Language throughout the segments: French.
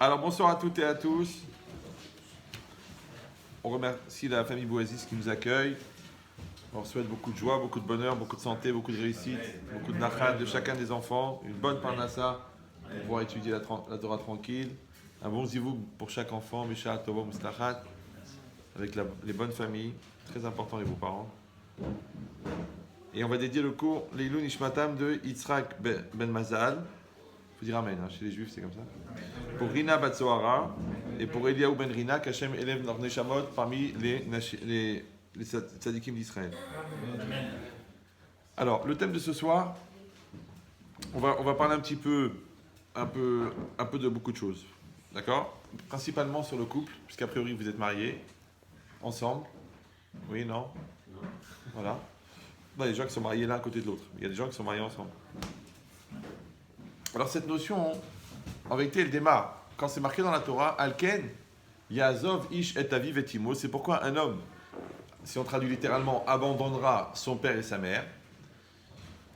Alors bonsoir à toutes et à tous. On remercie la famille Bouazis qui nous accueille. On souhaite beaucoup de joie, beaucoup de bonheur, beaucoup de santé, beaucoup de réussite, beaucoup de nachat de chacun des enfants, une bonne parnassa pour pouvoir étudier la Torah tranquille, un bon zivouk pour chaque enfant, Misha, Tovo, Mustachat, avec les bonnes familles, très important les beaux-parents. Et on va dédier le cours Leilou Nishmatam de Yitzhak Ben Mazal. Il faut dire Amen, hein, chez les juifs c'est comme ça. Pour Rina Batsohara et pour Eliaou Ben Rina, qu'Hachem élève leur Neshamot parmi les tzadikim d'Israël. Alors, le thème de ce soir, on va parler un peu de beaucoup de choses. D'accord? Principalement sur le couple, puisqu'a priori vous êtes mariés, ensemble. Oui, non? Voilà. Non, il y a des gens qui sont mariés l'un à côté de l'autre. Il y a des gens qui sont mariés ensemble. Alors, cette notion, en vérité, elle démarre. Quand c'est marqué dans la Torah, Alken, Yazov, Ish, et Aviv, et Timo, c'est pourquoi un homme, si on traduit littéralement, abandonnera son père et sa mère.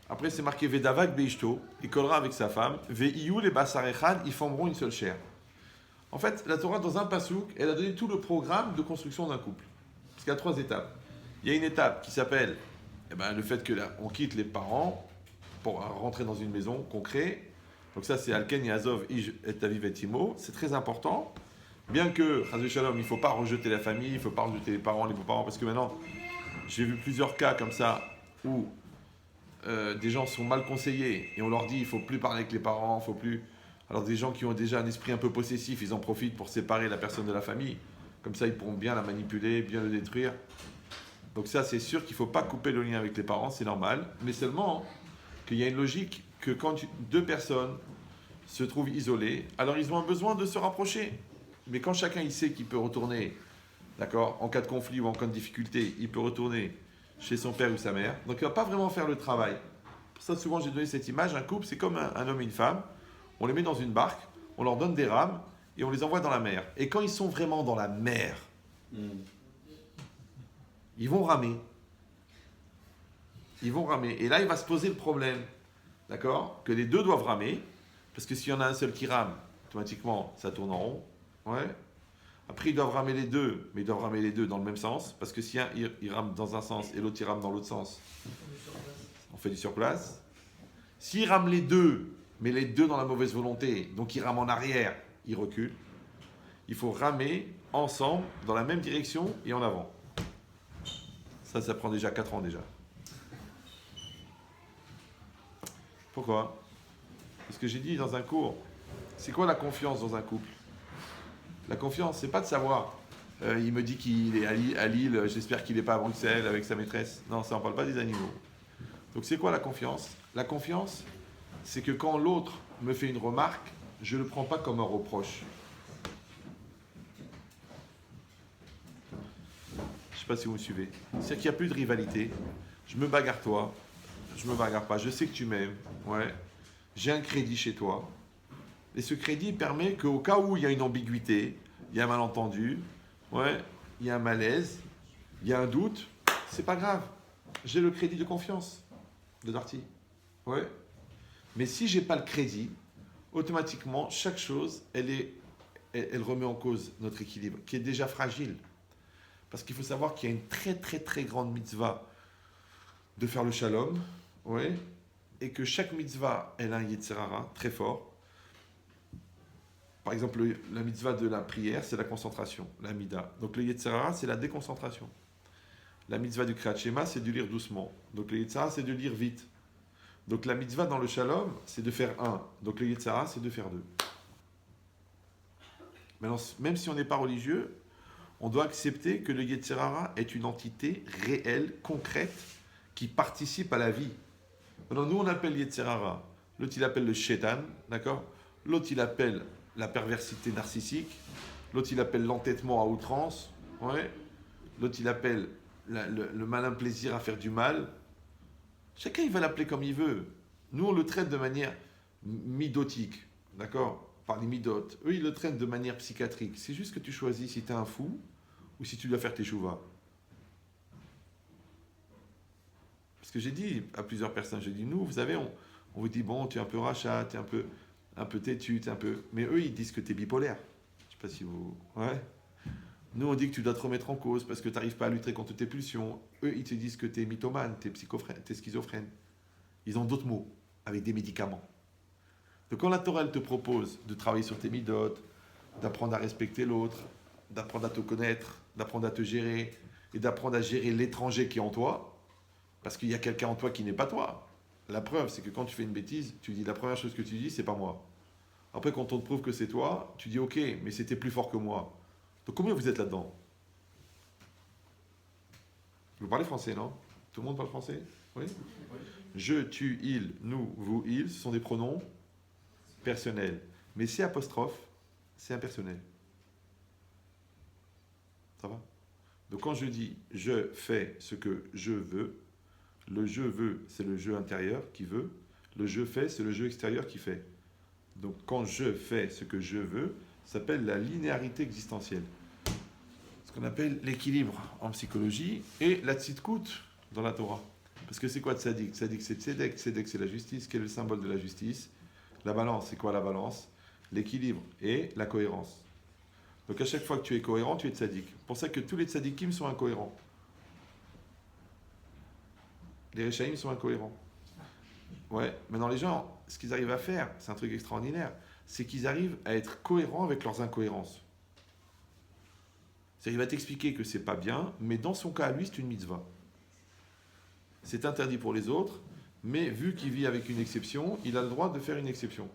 Après, c'est marqué Vedavak Beishto, il collera avec sa femme. Ve'iyu les Basarechad, ils formeront une seule chair. En fait, la Torah, dans un pasouk, elle a donné tout le programme de construction d'un couple. Parce qu'il y a 3 étapes. Il y a une étape qui s'appelle le fait qu'on quitte les parents pour rentrer dans une maison qu'on crée. Donc ça, c'est Alken, Yazov, Ish, et Aviv, et Timo. C'est très important. Bien que, Chazé Shalom, il ne faut pas rejeter la famille, il ne faut pas rejeter les parents, les beaux-parents, parce que maintenant, j'ai vu plusieurs cas comme ça où des gens sont mal conseillés et on leur dit il ne faut plus parler avec les parents, il faut plus. Alors des gens qui ont déjà un esprit un peu possessif, ils en profitent pour séparer la personne de la famille. Comme ça, ils pourront bien la manipuler, bien le détruire. Donc ça, c'est sûr qu'il ne faut pas couper le lien avec les parents, c'est normal. Mais seulement qu'il y a une logique que quand 2 personnes se trouvent isolées, alors ils ont un besoin de se rapprocher. Mais quand chacun il sait qu'il peut retourner, d'accord, en cas de conflit ou en cas de difficulté, il peut retourner chez son père ou sa mère. Donc il ne va pas vraiment faire le travail. Pour ça, souvent, j'ai donné cette image. Un couple, c'est comme un homme et une femme. On les met dans une barque, on leur donne des rames et on les envoie dans la mer. Et quand ils sont vraiment dans la mer, ils vont ramer. Ils vont ramer. Et là, il va se poser le problème, d'accord, que les deux doivent ramer. Parce que s'il y en a un seul qui rame, automatiquement, ça tourne en rond. Ouais. Après, ils doivent ramer les deux, mais ils doivent ramer les deux dans le même sens, parce que si un il rame dans un sens et l'autre il rame dans l'autre sens, on fait du surplace. S'ils rament les deux, mais les deux dans la mauvaise volonté, donc ils rament en arrière, ils reculent, il faut ramer ensemble, dans la même direction et en avant. Ça prend déjà 4 ans déjà. Pourquoi? Parce que j'ai dit dans un cours, c'est quoi la confiance dans un couple? La confiance, c'est pas de savoir, il me dit qu'il est à Lille, j'espère qu'il n'est pas à Bruxelles avec sa maîtresse. Non, ça, on ne parle pas des animaux. Donc c'est quoi la confiance? La confiance, c'est que quand l'autre me fait une remarque, je ne le prends pas comme un reproche. Je ne sais pas si vous me suivez. C'est-à-dire qu'il n'y a plus de rivalité. Je me bagarre toi, je me bagarre pas, je sais que tu m'aimes, ouais. J'ai un crédit chez toi. Et ce crédit permet qu'au cas où il y a une ambiguïté, il y a un malentendu, ouais, il y a un malaise, il y a un doute, c'est pas grave. J'ai le crédit de confiance de Darty. Ouais. Mais si j'ai pas le crédit, automatiquement, chaque chose, elle remet en cause notre équilibre, qui est déjà fragile. Parce qu'il faut savoir qu'il y a une très très très grande mitzvah de faire le shalom, ouais, et que chaque mitzvah, elle a un yetzer hara très fort. Par exemple, la mitzvah de la prière, c'est la concentration, la mida. Donc le yetzer hara, c'est la déconcentration. La mitzvah du kriyat shema, c'est de lire doucement. Donc le yetzer hara, c'est de lire vite. Donc la mitzvah dans le shalom, c'est de faire 1. Donc le yetzer hara, c'est de faire 2. Maintenant, même si on n'est pas religieux, on doit accepter que le yetzer hara est une entité réelle, concrète, qui participe à la vie. Maintenant, nous, on appelle yetzer hara. L'autre, il appelle le shaitan, d'accord? L'autre, il appelle la perversité narcissique. L'autre, il appelle l'entêtement à outrance. Ouais. L'autre, il appelle le malin plaisir à faire du mal. Chacun, il va l'appeler comme il veut. Nous, on le traite de manière midotique, d'accord? Par les midotes. Eux, ils le traitent de manière psychiatrique. C'est juste que tu choisis si tu es un fou ou si tu dois faire tes chouvas. Parce que j'ai dit à plusieurs personnes, j'ai dit, nous, vous savez, on vous dit, bon, tu es un peu rachat, tu es un peu un peu têtu, un peu. Mais eux, ils disent que tu es bipolaire. Je sais pas si vous. Ouais. Nous, on dit que tu dois te remettre en cause parce que tu n'arrives pas à lutter contre tes pulsions. Eux, ils te disent que tu es mythomane, tu es schizophrène. Ils ont d'autres mots, avec des médicaments. Donc, quand la Torah, elle te propose de travailler sur tes midotes, d'apprendre à respecter l'autre, d'apprendre à te connaître, d'apprendre à te gérer, et d'apprendre à gérer l'étranger qui est en toi, parce qu'il y a quelqu'un en toi qui n'est pas toi. La preuve, c'est que quand tu fais une bêtise, tu dis la première chose que tu dis, c'est pas moi. Après, quand on te prouve que c'est toi, tu dis ok, mais c'était plus fort que moi. Donc combien vous êtes là-dedans? Vous parlez français, non? Tout le monde parle français? Oui? Je, tu, il, nous, vous, il, ce sont des pronoms personnels. Mais c'est apostrophe, c'est impersonnel. Ça va? Donc quand je dis je fais ce que je veux, le je veux, c'est le je intérieur qui veut, le je fais, c'est le je extérieur qui fait. Donc quand je fais ce que je veux, ça s'appelle la linéarité existentielle. Ce qu'on appelle l'équilibre en psychologie et la tzidkout dans la Torah. Parce que c'est quoi tzadik? Tzadik c'est tzedek, tzedek c'est la justice. Quel est le symbole de la justice? La balance, c'est quoi la balance? L'équilibre et la cohérence. Donc à chaque fois que tu es cohérent, tu es tzadik. C'est pour ça que tous les tzadikim sont incohérents. Les Rechaïm sont incohérents. Ouais, maintenant les gens, ce qu'ils arrivent à faire, c'est un truc extraordinaire, c'est qu'ils arrivent à être cohérents avec leurs incohérences. C'est-à-dire, il va t'expliquer que c'est pas bien, mais dans son cas à lui, c'est une mitzvah. C'est interdit pour les autres, mais vu qu'il vit avec une exception, il a le droit de faire une exception.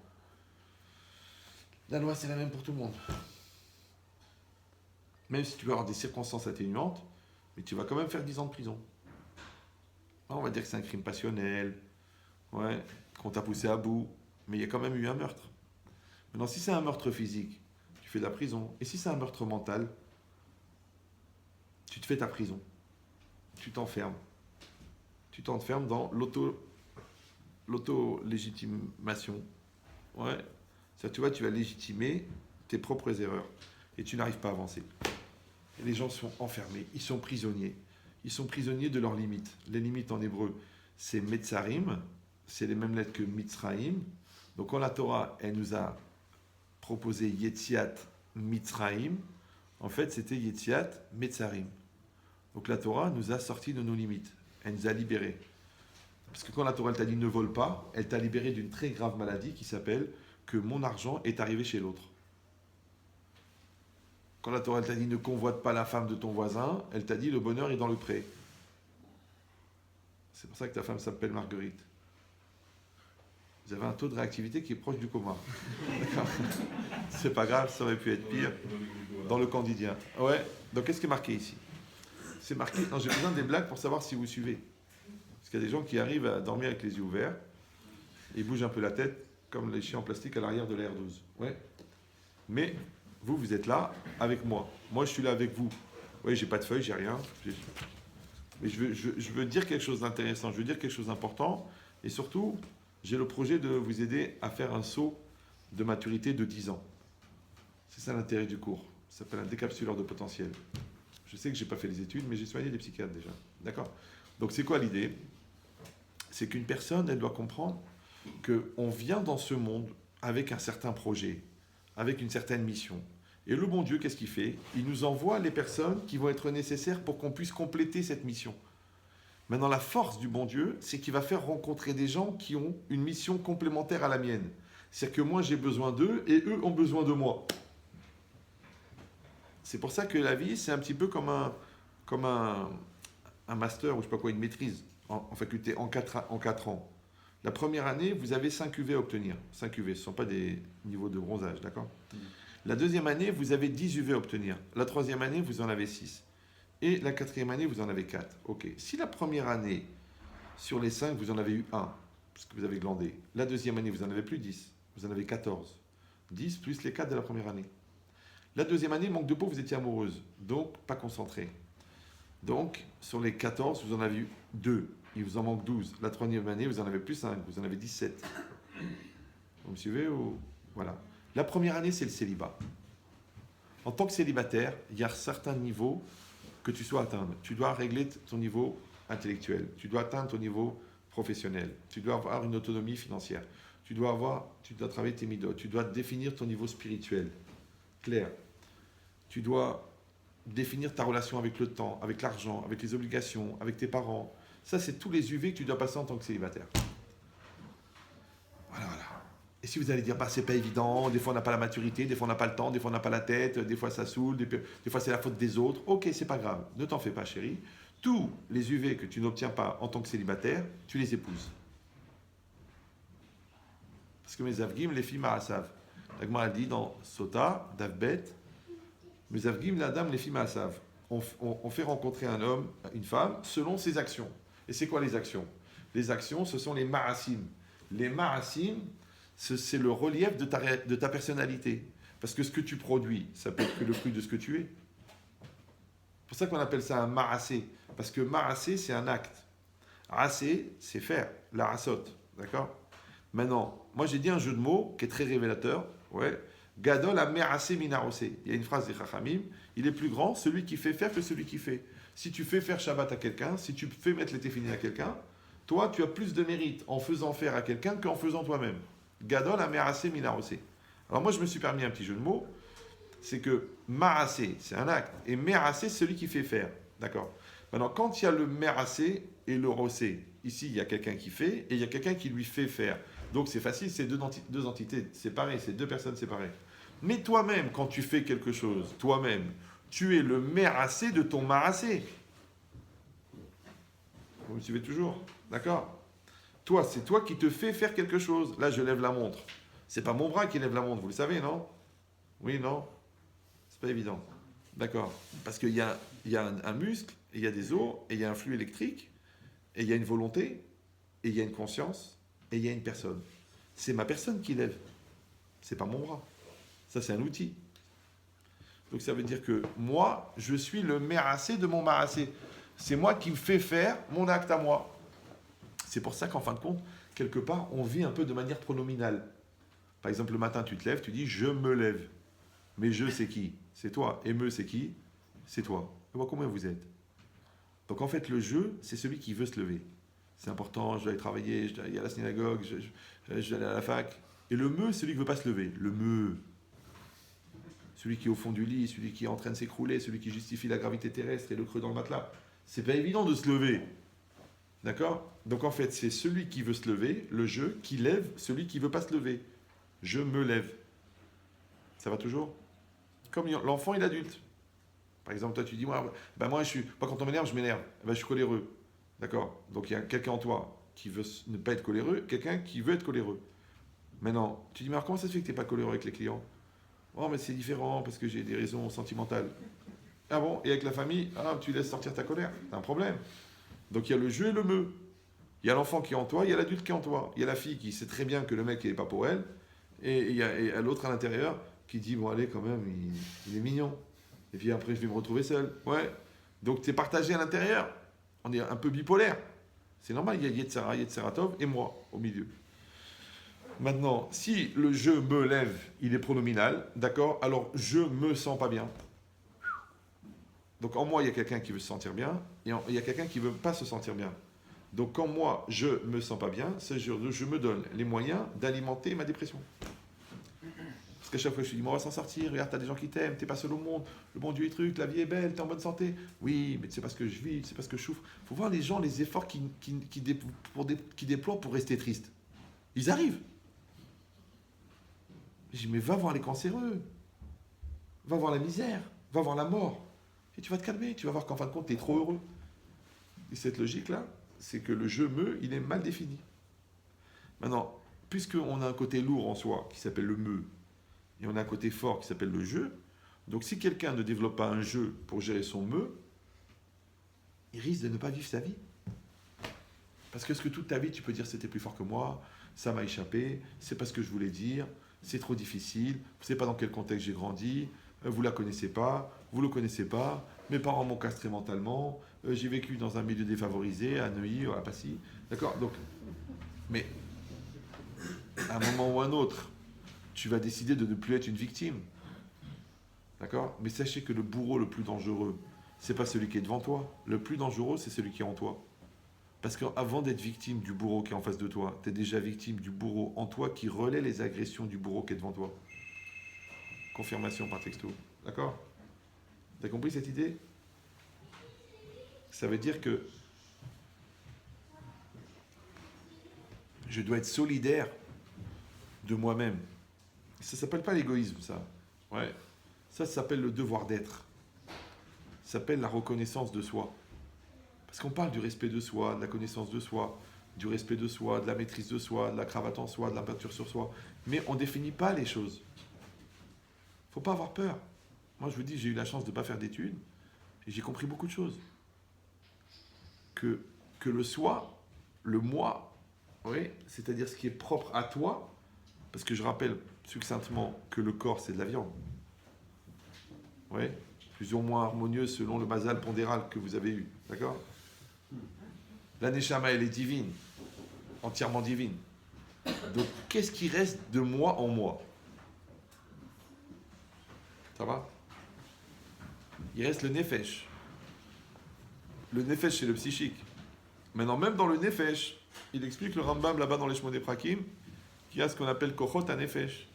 La loi, c'est la même pour tout le monde. Même si tu vas avoir des circonstances atténuantes, mais tu vas quand même faire 10 ans de prison. On va dire que c'est un crime passionnel, ouais, qu'on t'a poussé à bout, mais il y a quand même eu un meurtre. Maintenant, si c'est un meurtre physique, tu fais de la prison. Et si c'est un meurtre mental, tu te fais ta prison. Tu t'enfermes. Tu t'enfermes dans l'auto-légitimation. Ouais. Ça, tu vois, tu vas légitimer tes propres erreurs. Et tu n'arrives pas à avancer. Et les gens sont enfermés. Ils sont prisonniers. Ils sont prisonniers de leurs limites. Les limites en hébreu, c'est Metzarim. C'est les mêmes lettres que Mitzraim. Donc quand la Torah, elle nous a proposé Yetziat Mitzraim, en fait, c'était Yetziat Metzarim. Donc la Torah nous a sortis de nos limites. Elle nous a libérés. Parce que quand la Torah elle t'a dit ne vole pas, elle t'a libéré d'une très grave maladie qui s'appelle que mon argent est arrivé chez l'autre. Quand la Torah elle t'a dit ne convoite pas la femme de ton voisin, elle t'a dit le bonheur est dans le pré. C'est pour ça que ta femme s'appelle Marguerite. Vous avez un taux de réactivité qui est proche du coma. D'accord. C'est pas grave, ça aurait pu être pire dans le Candidien. Ouais, donc qu'est-ce qui est marqué ici? C'est marqué. Non, j'ai besoin des blagues pour savoir si vous suivez. Parce qu'il y a des gens qui arrivent à dormir avec les yeux ouverts, et ils bougent un peu la tête, comme les chiens en plastique à l'arrière de la R12. Ouais. Mais vous, vous êtes là avec moi. Moi, je suis là avec vous. Oui, j'ai pas de feuille, j'ai rien. Mais je veux dire quelque chose d'intéressant, je veux dire quelque chose d'important, et surtout, j'ai le projet de vous aider à faire un saut de maturité de 10 ans. C'est ça l'intérêt du cours. Ça s'appelle un décapsuleur de potentiel. Je sais que je n'ai pas fait les études, mais j'ai soigné des psychiatres déjà. D'accord? Donc c'est quoi l'idée? C'est qu'une personne, elle doit comprendre qu'on vient dans ce monde avec un certain projet, avec une certaine mission. Et le bon Dieu, qu'est-ce qu'il fait? Il nous envoie les personnes qui vont être nécessaires pour qu'on puisse compléter cette mission. Maintenant, la force du bon Dieu, c'est qu'il va faire rencontrer des gens qui ont une mission complémentaire à la mienne. C'est-à-dire que moi, j'ai besoin d'eux et eux ont besoin de moi. C'est pour ça que la vie, c'est un petit peu comme un master, ou je sais pas quoi, une maîtrise en faculté en 4 ans. La première année, vous avez 5 UV à obtenir. 5 UV, ce ne sont pas des niveaux de bronzage, d'accord? La deuxième année, vous avez 10 UV à obtenir. La troisième année, vous en avez 6. Et la quatrième année, vous en avez 4. Ok. Si la première année, sur les 5, vous en avez eu 1, parce que vous avez glandé. La deuxième année, vous en avez plus 10. Vous en avez 14. 10 plus les 4 de la première année. La deuxième année, manque de peau, vous étiez amoureuse. Donc, pas concentré. Donc, sur les 14, vous en avez eu 2. Il vous en manque 12. La troisième année, vous en avez plus 5. Vous en avez 17. Vous me suivez ou... Voilà. La première année, c'est le célibat. En tant que célibataire, il y a certains niveaux que tu dois atteindre. Tu dois régler ton niveau intellectuel. Tu dois atteindre ton niveau professionnel. Tu dois avoir une autonomie financière. tu dois travailler tes midot, tu dois définir ton niveau spirituel, clair. Tu dois définir ta relation avec le temps, avec l'argent, avec les obligations, avec tes parents. Ça, c'est tous les UV que tu dois passer en tant que célibataire. Voilà. Et si vous allez dire, bah, c'est pas évident, des fois on n'a pas la maturité, des fois on n'a pas le temps, des fois on n'a pas la tête, des fois ça saoule, des fois c'est la faute des autres. Ok, c'est pas grave, ne t'en fais pas, chérie. Tous les UV que tu n'obtiens pas en tant que célibataire, tu les épouses. Parce que mes avgim, les filles ma'asav. L'agma a dit dans Sota, Davbet, mes avgim, la dame, les filles ma'asav. On fait rencontrer un homme, une femme, selon ses actions. Et c'est quoi les actions? Les actions, ce sont les ma'asim. Les ma'asim, c'est le relief de ta personnalité. Parce que ce que tu produis, ça peut être que le fruit de ce que tu es. C'est pour ça qu'on appelle ça un ma'asé. Parce que ma'asé, c'est un acte. Asé, c'est faire, la rasote. D'accord? Maintenant, moi j'ai dit un jeu de mots qui est très révélateur. Ouais. Gadol a me'asé minarosé. Il y a une phrase des Chachamim. Il est plus grand celui qui fait faire que celui qui fait. Si tu fais faire Shabbat à quelqu'un, si tu fais mettre les téfilines à quelqu'un, toi tu as plus de mérite en faisant faire à quelqu'un qu'en faisant toi-même. Gadol a me'asé minarosé. Alors moi je me suis permis un petit jeu de mots. C'est que ma'asé, c'est un acte. Et me'asé, c'est celui qui fait faire. D'accord? Maintenant, quand il y a le me'asé et le rosé, ici il y a quelqu'un qui fait et il y a quelqu'un qui lui fait faire. Donc c'est facile, c'est deux entités séparées, c'est deux personnes séparées. Mais toi-même, quand tu fais quelque chose, toi-même, tu es le me'asé de ton ma'asé. Vous me suivez toujours? D'accord? Toi, c'est toi qui te fais faire quelque chose. Là, je lève la montre. C'est pas mon bras qui lève la montre, vous le savez, non? Oui, non? C'est pas évident. D'accord? Parce qu'il y a un muscle, et il y a des os, et il y a un flux électrique, et il y a une volonté, et il y a une conscience, et il y a une personne. C'est ma personne qui lève. C'est pas mon bras. Ça, c'est un outil. Donc ça veut dire que moi, je suis le me'asé de mon ma'asé. C'est moi qui me fais faire mon acte à moi. C'est pour ça qu'en fin de compte, quelque part, on vit un peu de manière pronominale. Par exemple, le matin, tu te lèves, tu dis « je me lève ». Mais je, c'est qui? C'est toi. Et me, c'est qui? C'est toi. Et moi, combien vous êtes? Donc en fait, le je, c'est celui qui veut se lever. C'est important, je dois aller travailler, je dois aller à la synagogue, je dois aller à la fac. Et le me, c'est celui qui ne veut pas se lever. Le me. Celui qui est au fond du lit, celui qui est en train de s'écrouler, celui qui justifie la gravité terrestre et le creux dans le matelas. C'est pas évident de se lever. D'accord? Donc en fait, c'est celui qui veut se lever, le je, qui lève celui qui ne veut pas se lever. Je me lève. Ça va toujours? Comme l'enfant et l'adulte. Par exemple, toi, tu dis, moi, quand on m'énerve, je m'énerve. Je suis coléreux. D'accord? Donc, il y a quelqu'un en toi qui veut ne pas être coléreux, quelqu'un qui veut être coléreux. Maintenant, tu dis, mais alors, comment ça se fait que tu n'es pas coléreux avec les clients? Oh, mais c'est différent parce que j'ai des raisons sentimentales. Ah bon? Et avec la famille, tu laisses sortir ta colère. T'as un problème. Donc, il y a le je et le me. Il y a l'enfant qui est en toi, il y a l'adulte qui est en toi. Il y a la fille qui sait très bien que le mec n'est pas pour elle. Et il y a l'autre à l'intérieur qui dit, bon, allez, quand même, il est mignon. Et puis après, je vais me retrouver seul. Ouais. Donc, tu es partagé à l'intérieur. On est un peu bipolaire. C'est normal, il y a Yetzara, Yetzeratov et moi au milieu. Maintenant, si le je me lève, il est pronominal, d'accord? Alors, je me sens pas bien. Donc, en moi, il y a quelqu'un qui veut se sentir bien et il y a quelqu'un qui ne veut pas se sentir bien. Donc, quand moi, je me sens pas bien, je me donne les moyens d'alimenter ma dépression. Parce qu'à chaque fois, je dis, on va s'en sortir, regarde, t'as des gens qui t'aiment, t'es pas seul au monde, le bon Dieu est truc, la vie est belle, t'es en bonne santé. Oui, mais c'est parce que je vis, c'est parce que je souffre. Il faut voir les gens, les efforts qu'ils déploient pour rester tristes. Ils arrivent. Je dis, mais va voir les cancéreux, va voir la misère, va voir la mort. Et tu vas te calmer, tu vas voir qu'en fin de compte, t'es trop heureux. Et cette logique-là, c'est que le je me, il est mal défini. Maintenant, puisqu'on a un côté lourd en soi, qui s'appelle le me, et on a un côté fort qui s'appelle le je. Donc si quelqu'un ne développe pas un je pour gérer son me, il risque de ne pas vivre sa vie. Parce que toute ta vie, tu peux dire c'était plus fort que moi, ça m'a échappé, c'est pas ce que je voulais dire, c'est trop difficile, vous ne savez pas dans quel contexte j'ai grandi, vous la connaissez pas, vous le connaissez pas, mes parents m'ont castré mentalement, j'ai vécu dans un milieu défavorisé, à Neuilly, à Passy. D'accord? Donc, mais à un moment ou à un autre, tu vas décider de ne plus être une victime. D'accord? Mais sachez que le bourreau le plus dangereux, c'est pas celui qui est devant toi. Le plus dangereux, c'est celui qui est en toi. Parce qu'avant d'être victime du bourreau qui est en face de toi, tu es déjà victime du bourreau en toi qui relaie les agressions du bourreau qui est devant toi. Confirmation par texto. D'accord? T'as compris cette idée? Ça veut dire que je dois être solidaire de moi-même. Ça s'appelle pas l'égoïsme, ça. Ouais. Ça s'appelle le devoir d'être. Ça s'appelle la reconnaissance de soi. Parce qu'on parle du respect de soi, de la connaissance de soi, du respect de soi, de la maîtrise de soi, de la cravate en soi, de la peinture sur soi. Mais on ne définit pas les choses. Faut pas avoir peur. Moi, je vous dis, j'ai eu la chance de ne pas faire d'études et j'ai compris beaucoup de choses. Que le soi, le moi, oui, c'est-à-dire ce qui est propre à toi, parce que je rappelle succinctement que le corps, c'est de la viande. Oui, plus ou moins harmonieuse selon le basal pondéral que vous avez eu. D'accord? La neshama, elle est divine, entièrement divine. Donc, qu'est-ce qui reste de moi en moi? Ça va? Il reste le nefesh. Le nefesh, c'est le psychique. Maintenant, même dans le nefesh, il explique le Rambam là-bas dans les Shmoneh Prakim, qu'il y a ce qu'on appelle kochot à nefesh.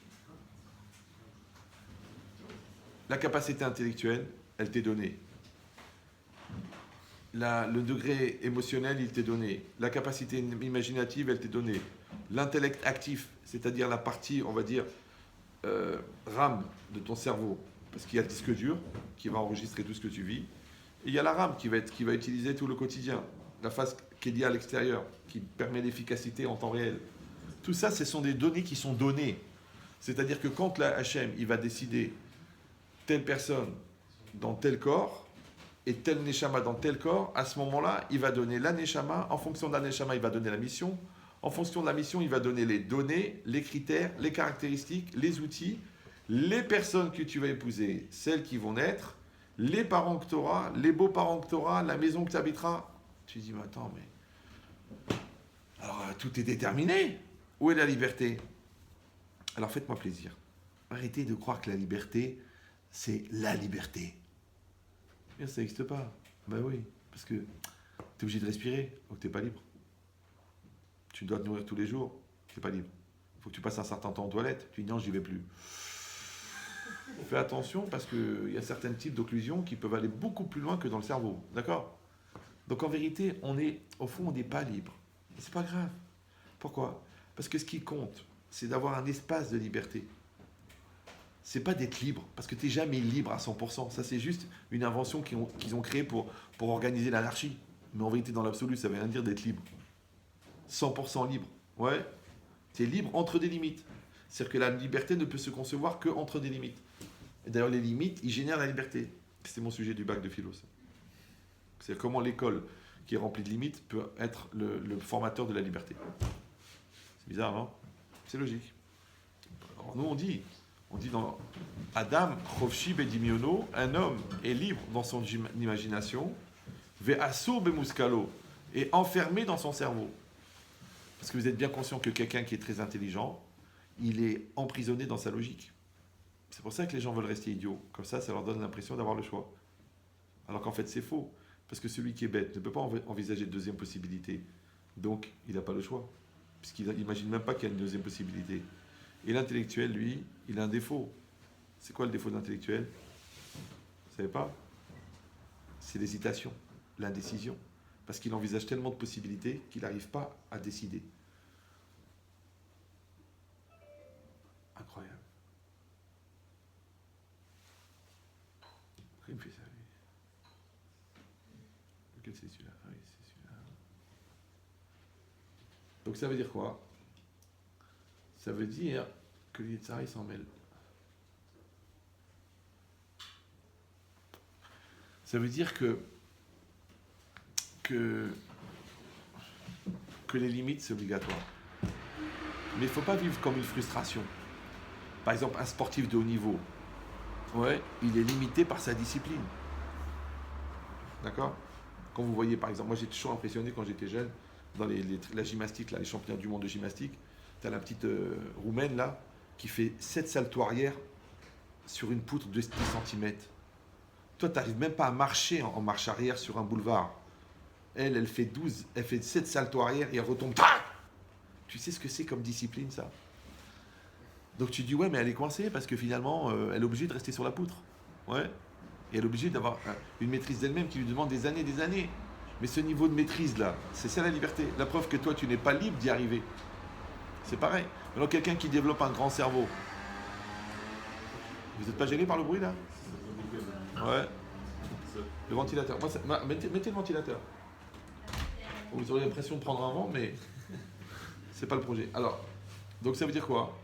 La capacité intellectuelle, elle t'est donnée. Le degré émotionnel, il t'est donné. La capacité imaginative, elle t'est donnée. L'intellect actif, c'est-à-dire la partie, on va dire, RAM de ton cerveau, parce qu'il y a le disque dur qui va enregistrer tout ce que tu vis, et il y a la RAM qui va utiliser tout le quotidien, la phase qui est liée à l'extérieur, qui permet l'efficacité en temps réel. Tout ça, ce sont des données qui sont données. C'est-à-dire que quand la HM, il va décider telle personne dans tel corps, et tel neshama dans tel corps, à ce moment-là, il va donner la neshama. En fonction de la neshama, il va donner la mission. En fonction de la mission, il va donner les données, les critères, les caractéristiques, les outils, les personnes que tu vas épouser, celles qui vont naître, les parents que tu auras, les beaux-parents que tu auras, la maison que tu habiteras. Tu dis, mais attends, mais... Alors, tout est déterminé. Où est la liberté? Alors, faites-moi plaisir. Arrêtez de croire que la liberté, c'est la liberté. Mais ça n'existe pas. Ben oui, parce que tu es obligé de respirer, donc tu n'es pas libre. Tu dois te nourrir tous les jours, tu n'es pas libre. Il faut que tu passes un certain temps aux toilettes, tu dis non, j'y vais plus. Fais attention parce qu'il y a certains types d'occlusions qui peuvent aller beaucoup plus loin que dans le cerveau. D'accord? Donc en vérité, au fond, on n'est pas libre. Et c'est pas grave. Pourquoi? Parce que ce qui compte, c'est d'avoir un espace de liberté. C'est pas d'être libre, parce que tu n'es jamais libre à 100%. Ça, c'est juste une invention qu'ils ont créée pour organiser l'anarchie. Mais en vérité, dans l'absolu, ça veut rien dire d'être libre. 100% libre. Ouais. Tu es libre entre des limites. C'est-à-dire que la liberté ne peut se concevoir qu'entre des limites. Et d'ailleurs, les limites, ils génèrent la liberté. C'était mon sujet du bac de philo. C'est-à-dire comment l'école, qui est remplie de limites, peut être le formateur de la liberté. C'est bizarre, non? C'est logique. Alors, nous, on dit dans Adam, Chofshi Bedimiono, un homme est libre dans son imagination, Ve'asur bemuskalo, et enfermé dans son cerveau. Parce que vous êtes bien conscient que quelqu'un qui est très intelligent, il est emprisonné dans sa logique. C'est pour ça que les gens veulent rester idiots. Comme ça leur donne l'impression d'avoir le choix. Alors qu'en fait, c'est faux. Parce que celui qui est bête ne peut pas envisager de deuxième possibilité. Donc, il n'a pas le choix. Puisqu'il n'imagine même pas qu'il y a une deuxième possibilité. Et l'intellectuel, lui, il a un défaut. C'est quoi le défaut de l'intellectuel? Vous ne savez pas? C'est l'hésitation, l'indécision. Parce qu'il envisage tellement de possibilités qu'il n'arrive pas à décider. Incroyable. Pourquoi il me fait ça, lui? Lequel c'est celui-là? Ah oui, c'est celui-là. Donc ça veut dire quoi? Ça veut dire que les Yetzirah, ils s'en mêlent. Ça veut dire que les limites, c'est obligatoire. Mais il ne faut pas vivre comme une frustration. Par exemple, un sportif de haut niveau, ouais, il est limité par sa discipline. D'accord? Quand vous voyez, par exemple, moi j'étais toujours impressionné quand j'étais jeune, dans la gymnastique, là, les championnats du monde de gymnastique, tu as la petite roumaine là, qui fait 7 saltos arrière sur une poutre de 10 cm. Toi, tu n'arrives même pas à marcher en marche arrière sur un boulevard. Elle fait 12, elle fait 7 saltos arrière et elle retombe. Tac. Tu sais ce que c'est comme discipline, ça? Donc tu dis, ouais, mais elle est coincée parce que finalement, elle est obligée de rester sur la poutre. Ouais. Et elle est obligée d'avoir une maîtrise d'elle-même qui lui demande des années et des années. Mais ce niveau de maîtrise-là, c'est ça la liberté. La preuve que toi, tu n'es pas libre d'y arriver. C'est pareil. Alors quelqu'un qui développe un grand cerveau, vous n'êtes pas gêné par le bruit là? Ouais. Le ventilateur. Mettez le ventilateur. Vous aurez l'impression de prendre un vent, mais c'est pas le projet. Alors, donc ça veut dire quoi?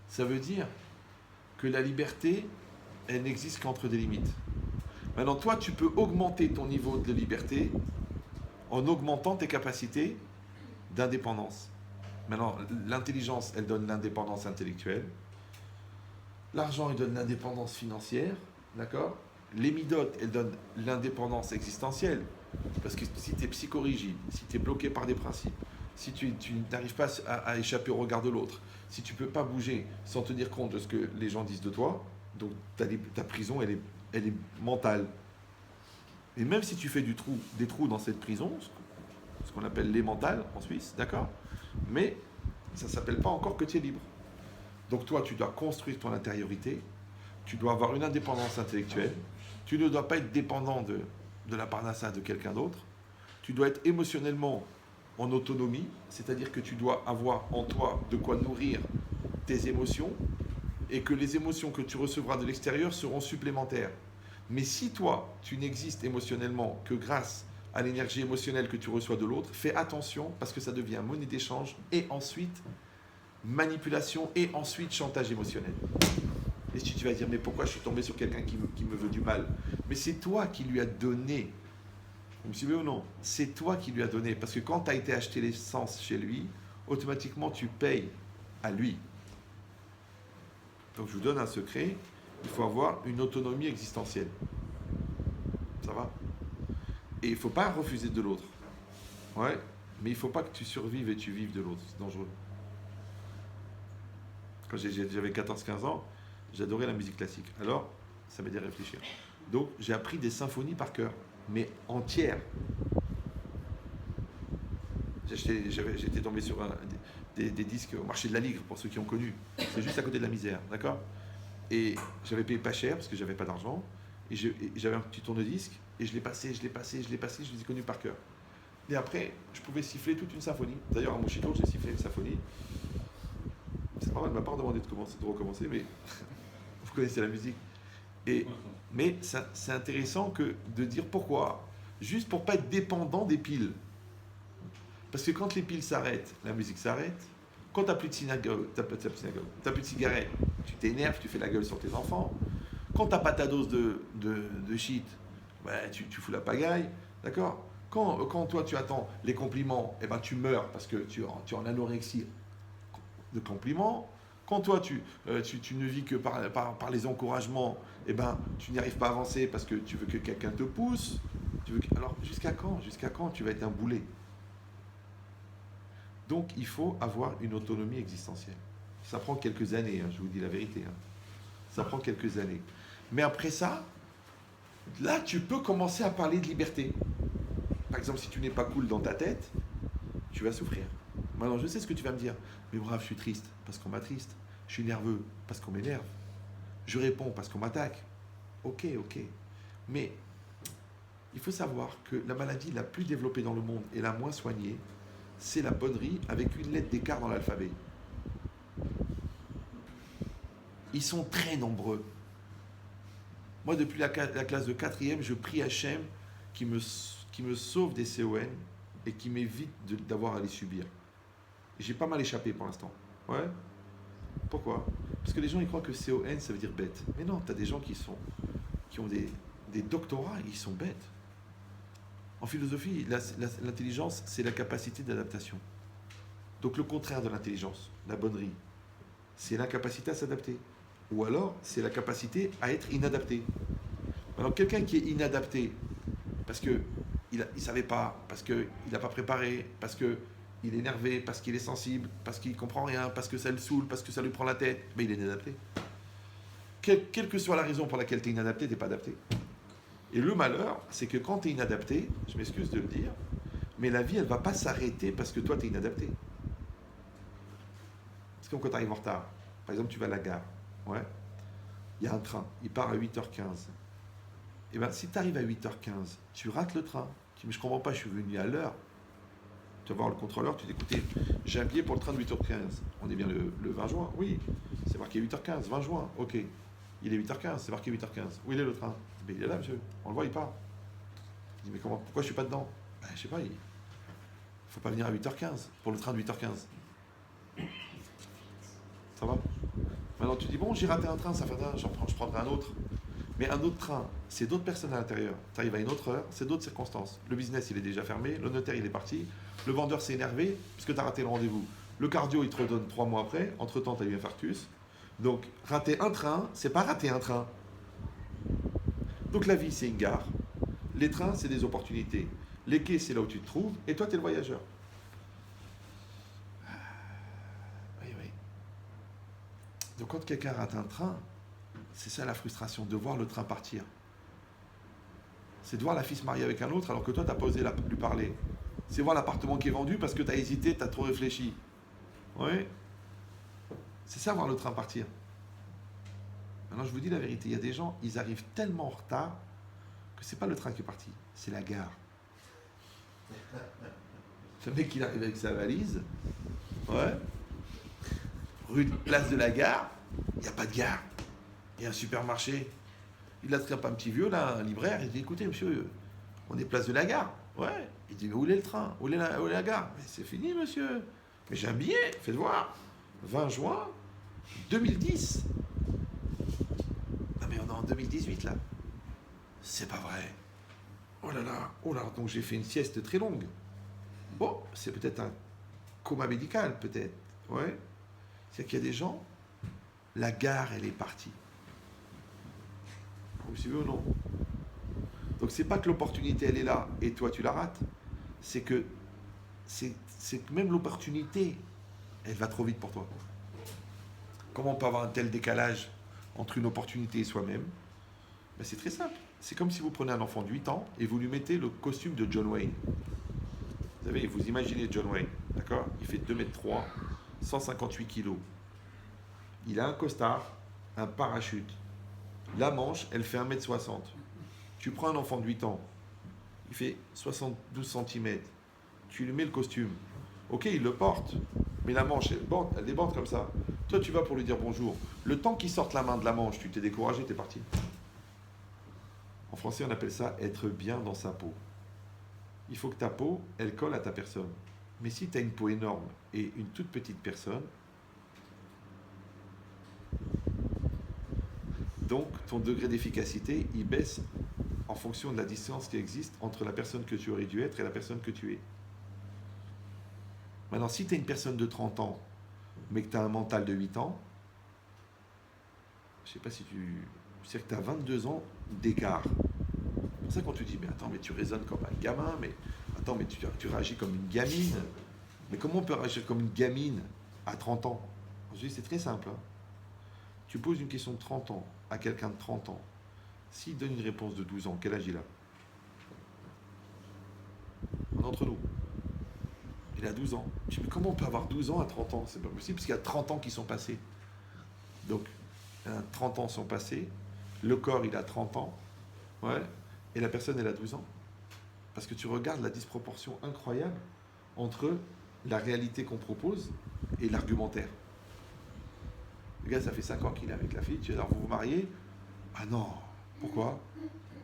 Ça veut dire que la liberté, elle n'existe qu'entre des limites. Maintenant, toi, tu peux augmenter ton niveau de liberté en augmentant tes capacités d'indépendance. Maintenant, l'intelligence, elle donne l'indépendance intellectuelle. L'argent, il donne l'indépendance financière. D'accord? Les midotes, elles donnent l'indépendance existentielle. Parce que si tu es psychorigide, si tu es bloqué par des principes, si tu n'arrives pas à échapper au regard de l'autre, si tu ne peux pas bouger sans tenir compte de ce que les gens disent de toi, donc ta prison, elle est mentale. Et même si tu fais des trous dans cette prison, ce qu'on appelle les mentales en Suisse, d'accord? Mais ça ne s'appelle pas encore que tu es libre. Donc toi, tu dois construire ton intériorité, tu dois avoir une indépendance intellectuelle, tu ne dois pas être dépendant de la parnassa de quelqu'un d'autre, tu dois être émotionnellement en autonomie, c'est-à-dire que tu dois avoir en toi de quoi nourrir tes émotions et que les émotions que tu recevras de l'extérieur seront supplémentaires. Mais si toi, tu n'existes émotionnellement que grâce à l'énergie émotionnelle que tu reçois de l'autre, fais attention parce que ça devient monnaie d'échange et ensuite manipulation et ensuite chantage émotionnel. Et si tu vas dire, mais pourquoi je suis tombé sur quelqu'un qui me veut du mal? Mais c'est toi qui lui as donné. Vous me suivez ou non? C'est toi qui lui as donné. Parce que quand tu as été acheter l'essence chez lui, automatiquement tu payes à lui. Donc je vous donne un secret, il faut avoir une autonomie existentielle. Ça va? Et il ne faut pas refuser de l'autre. Ouais, mais il ne faut pas que tu survives et tu vives de l'autre. C'est dangereux. Quand j'avais 14-15 ans, j'adorais la musique classique. Alors, ça m'aidait à réfléchir. Donc, j'ai appris des symphonies par cœur, mais entières. J'étais tombé sur des disques au marché de la Ligre, pour ceux qui ont connu. C'est juste à côté de la misère, d'accord? Et j'avais payé pas cher, parce que j'avais pas d'argent. Et j'avais un petit tourne-disque, et je l'ai passé, je les ai connus par cœur. Et après, je pouvais siffler toute une symphonie. D'ailleurs, à Mochito, j'ai sifflé une symphonie. C'est pas mal, elle m'a pas demandé de recommencer, mais vous connaissez la musique. Mais c'est intéressant de dire pourquoi. Juste pour pas être dépendant des piles. Parce que quand les piles s'arrêtent, la musique s'arrête. Quand t'as plus de synagogue, t'as plus de cigarettes, tu t'énerves, tu fais la gueule sur tes enfants. Quand t'as pas ta dose de shit, ouais, tu fous la pagaille, d'accord? Quand toi tu attends les compliments, eh ben tu meurs parce que tu es en anorexie de compliments. Quand toi tu ne vis que par les encouragements, eh ben tu n'y arrives pas à avancer parce que tu veux que quelqu'un te pousse. Alors jusqu'à quand tu vas être un boulet? Donc il faut avoir une autonomie existentielle. Ça prend quelques années, hein, je vous dis la vérité. Hein. Ça prend quelques années. Mais après ça, là tu peux commencer à parler de liberté. Par exemple, si tu n'es pas cool dans ta tête, tu vas souffrir. Maintenant, je sais ce que tu vas me dire. Mais brave, je suis triste parce qu'on m'attriste. Je suis nerveux parce qu'on m'énerve. Je réponds parce qu'on m'attaque. Ok. Mais il faut savoir que la maladie la plus développée dans le monde et la moins soignée, c'est la bonnerie avec une lettre d'écart dans l'alphabet. Ils sont très nombreux. Moi, depuis la classe de 4e, je prie Hachem qui me sauve des CON et qui m'évite d'avoir à les subir. Et j'ai pas mal échappé pour l'instant. Ouais. Pourquoi? Parce que les gens ils croient que CON ça veut dire bête. Mais non, tu as des gens qui ont des doctorats et ils sont bêtes. En philosophie, l'intelligence, c'est la capacité d'adaptation. Donc le contraire de l'intelligence, la bonnerie, c'est l'incapacité à s'adapter. Ou alors, c'est la capacité à être inadapté. Alors quelqu'un qui est inadapté, parce qu'il ne savait pas, parce qu'il n'a pas préparé, parce qu'il est énervé, parce qu'il est sensible, parce qu'il ne comprend rien, parce que ça le saoule, parce que ça lui prend la tête, mais il est inadapté. Quelle que soit la raison pour laquelle tu es inadapté, tu n'es pas adapté. Et le malheur, c'est que quand tu es inadapté, je m'excuse de le dire, mais la vie, elle ne va pas s'arrêter parce que toi, tu es inadapté. C'est comme quand tu arrives en retard. Par exemple, tu vas à la gare. Ouais. Il y a un train, il part à 8h15. Et bien, si tu arrives à 8h15, tu rates le train. Tu dis, mais je comprends pas, je suis venu à l'heure. Tu vas voir le contrôleur, tu dis, écoutez, j'ai un billet pour le train de 8h15. On est bien le 20 juin? Oui. C'est marqué 8h15, 20 juin. Ok. Il est 8h15, c'est marqué 8h15. Où il est le train? Mais il est là, monsieur. On le voit, il part. Je dis, mais comment, pourquoi je suis pas dedans? Ben, je sais pas, il faut pas venir à 8h15 pour le train de 8h15. Ça va? Maintenant, tu dis, bon, j'ai raté un train, ça fait un, je prendrai un autre. Mais un autre train, c'est d'autres personnes à l'intérieur. Tu arrives à une autre heure, c'est d'autres circonstances. Le business, il est déjà fermé, le notaire, il est parti, le vendeur s'est énervé parce que tu as raté le rendez-vous. Le cardio, il te redonne 3 mois après, entre-temps, tu as eu un infarctus. Donc, rater un train, c'est pas rater un train. Donc, la vie, c'est une gare. Les trains, c'est des opportunités. Les quais, c'est là où tu te trouves, et toi, tu es le voyageur. Oui, oui. Donc, quand quelqu'un rate un train, c'est ça la frustration, de voir le train partir. C'est de voir la fille se marier avec un autre alors que toi, tu n'as pas osé lui parler. C'est voir l'appartement qui est vendu parce que tu as hésité, tu as trop réfléchi. Oui. C'est ça, voir le train partir. Maintenant, je vous dis la vérité, il y a des gens, ils arrivent tellement en retard que c'est pas le train qui est parti, c'est la gare. Le mec, il arrive avec sa valise. Ouais. Place de la gare, il n'y a pas de gare. Il y a un supermarché. Il attrape un petit vieux, là, un libraire, il dit, écoutez, monsieur, on est place de la gare. Ouais. Il dit, mais où est le train? Où est la gare? Mais c'est fini, monsieur. Mais j'ai un billet, faites voir. 20 juin 2010. Non, mais on est en 2018, là. C'est pas vrai. Oh là là, oh là, donc j'ai fait une sieste très longue. Bon, c'est peut-être un coma médical, peut-être. Ouais. C'est qu'il y a des gens, la gare, elle est partie. Vous suivez ou non? Donc c'est pas que l'opportunité elle est là et toi tu la rates, c'est que même l'opportunité elle va trop vite pour toi. Comment on peut avoir un tel décalage entre une opportunité et soi-même? Ben, c'est très simple. C'est comme si vous prenez un enfant de 8 ans et vous lui mettez le costume de John Wayne. Vous savez, vous imaginez John Wayne, d'accord? Il fait 2,3 m, 158 kg. Il a un costard, un parachute. La manche, elle fait 1,60 m. Tu prends un enfant de 8 ans, il fait 72 cm. Tu lui mets le costume. Ok, il le porte, mais la manche, elle déborde comme ça. Toi, tu vas pour lui dire bonjour. Le temps qu'il sorte la main de la manche, tu t'es découragé, t'es parti. En français, on appelle ça être bien dans sa peau. Il faut que ta peau, elle colle à ta personne. Mais si tu as une peau énorme et une toute petite personne, donc ton degré d'efficacité, il baisse en fonction de la distance qui existe entre la personne que tu aurais dû être et la personne que tu es. Maintenant, si tu es une personne de 30 ans, mais que tu as un mental de 8 ans, je ne sais pas si tu sais que tu as 22 ans d'écart. C'est pour ça qu'on te dit, mais attends, mais tu raisonnes comme un gamin, mais attends, mais tu réagis comme une gamine. Mais comment on peut réagir comme une gamine à 30 ans? Je dis, c'est très simple. Hein. Tu poses une question de 30 ans à quelqu'un de 30 ans. S'il donne une réponse de 12 ans, quel âge il a? Entre nous. Il a 12 ans. Je dis, mais comment on peut avoir 12 ans à 30 ans? C'est pas possible, parce qu'il y a 30 ans qui sont passés. Donc, 30 ans sont passés, le corps, il a 30 ans, ouais, et la personne, elle a 12 ans. Parce que tu regardes la disproportion incroyable entre la réalité qu'on propose et l'argumentaire. Le gars, ça fait 5 ans qu'il est avec la fille, tu dis, alors vous vous mariez? Ah non, pourquoi?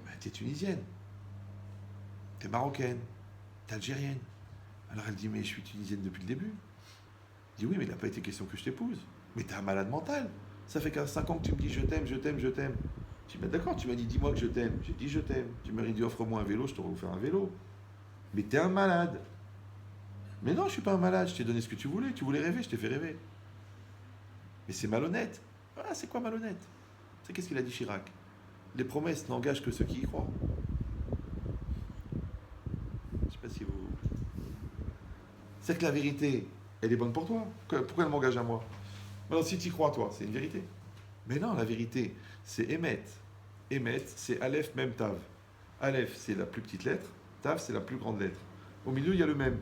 Ben, t'es tunisienne, t'es marocaine, t'es algérienne. Alors elle dit, mais je suis tunisienne depuis le début. Je dis, oui, mais il n'a pas été question que je t'épouse. Mais t'es un malade mental. Ça fait 5 ans que tu me dis je t'aime, je t'aime, je t'aime. Je dis, mais d'accord, tu m'as dit dis-moi que je t'aime. J'ai dit je t'aime. Tu m'aurais dit offre-moi un vélo, je t'aurais offert un vélo. Mais t'es un malade. Mais non, je suis pas un malade, je t'ai donné ce que tu voulais rêver, je t'ai fait rêver. Mais c'est malhonnête. Ah, c'est quoi malhonnête? C'est qu'est-ce qu'il a dit Chirac? Les promesses n'engagent que ceux qui y croient. Je sais pas si vous... C'est que la vérité, elle est bonne pour toi. Pourquoi elle m'engage à moi? Alors si tu y crois, toi, c'est une vérité. Mais non, la vérité, c'est émettre. Émettre, c'est Aleph, même Tav. Aleph, c'est la plus petite lettre. Tav, c'est la plus grande lettre. Au milieu, il y a le même.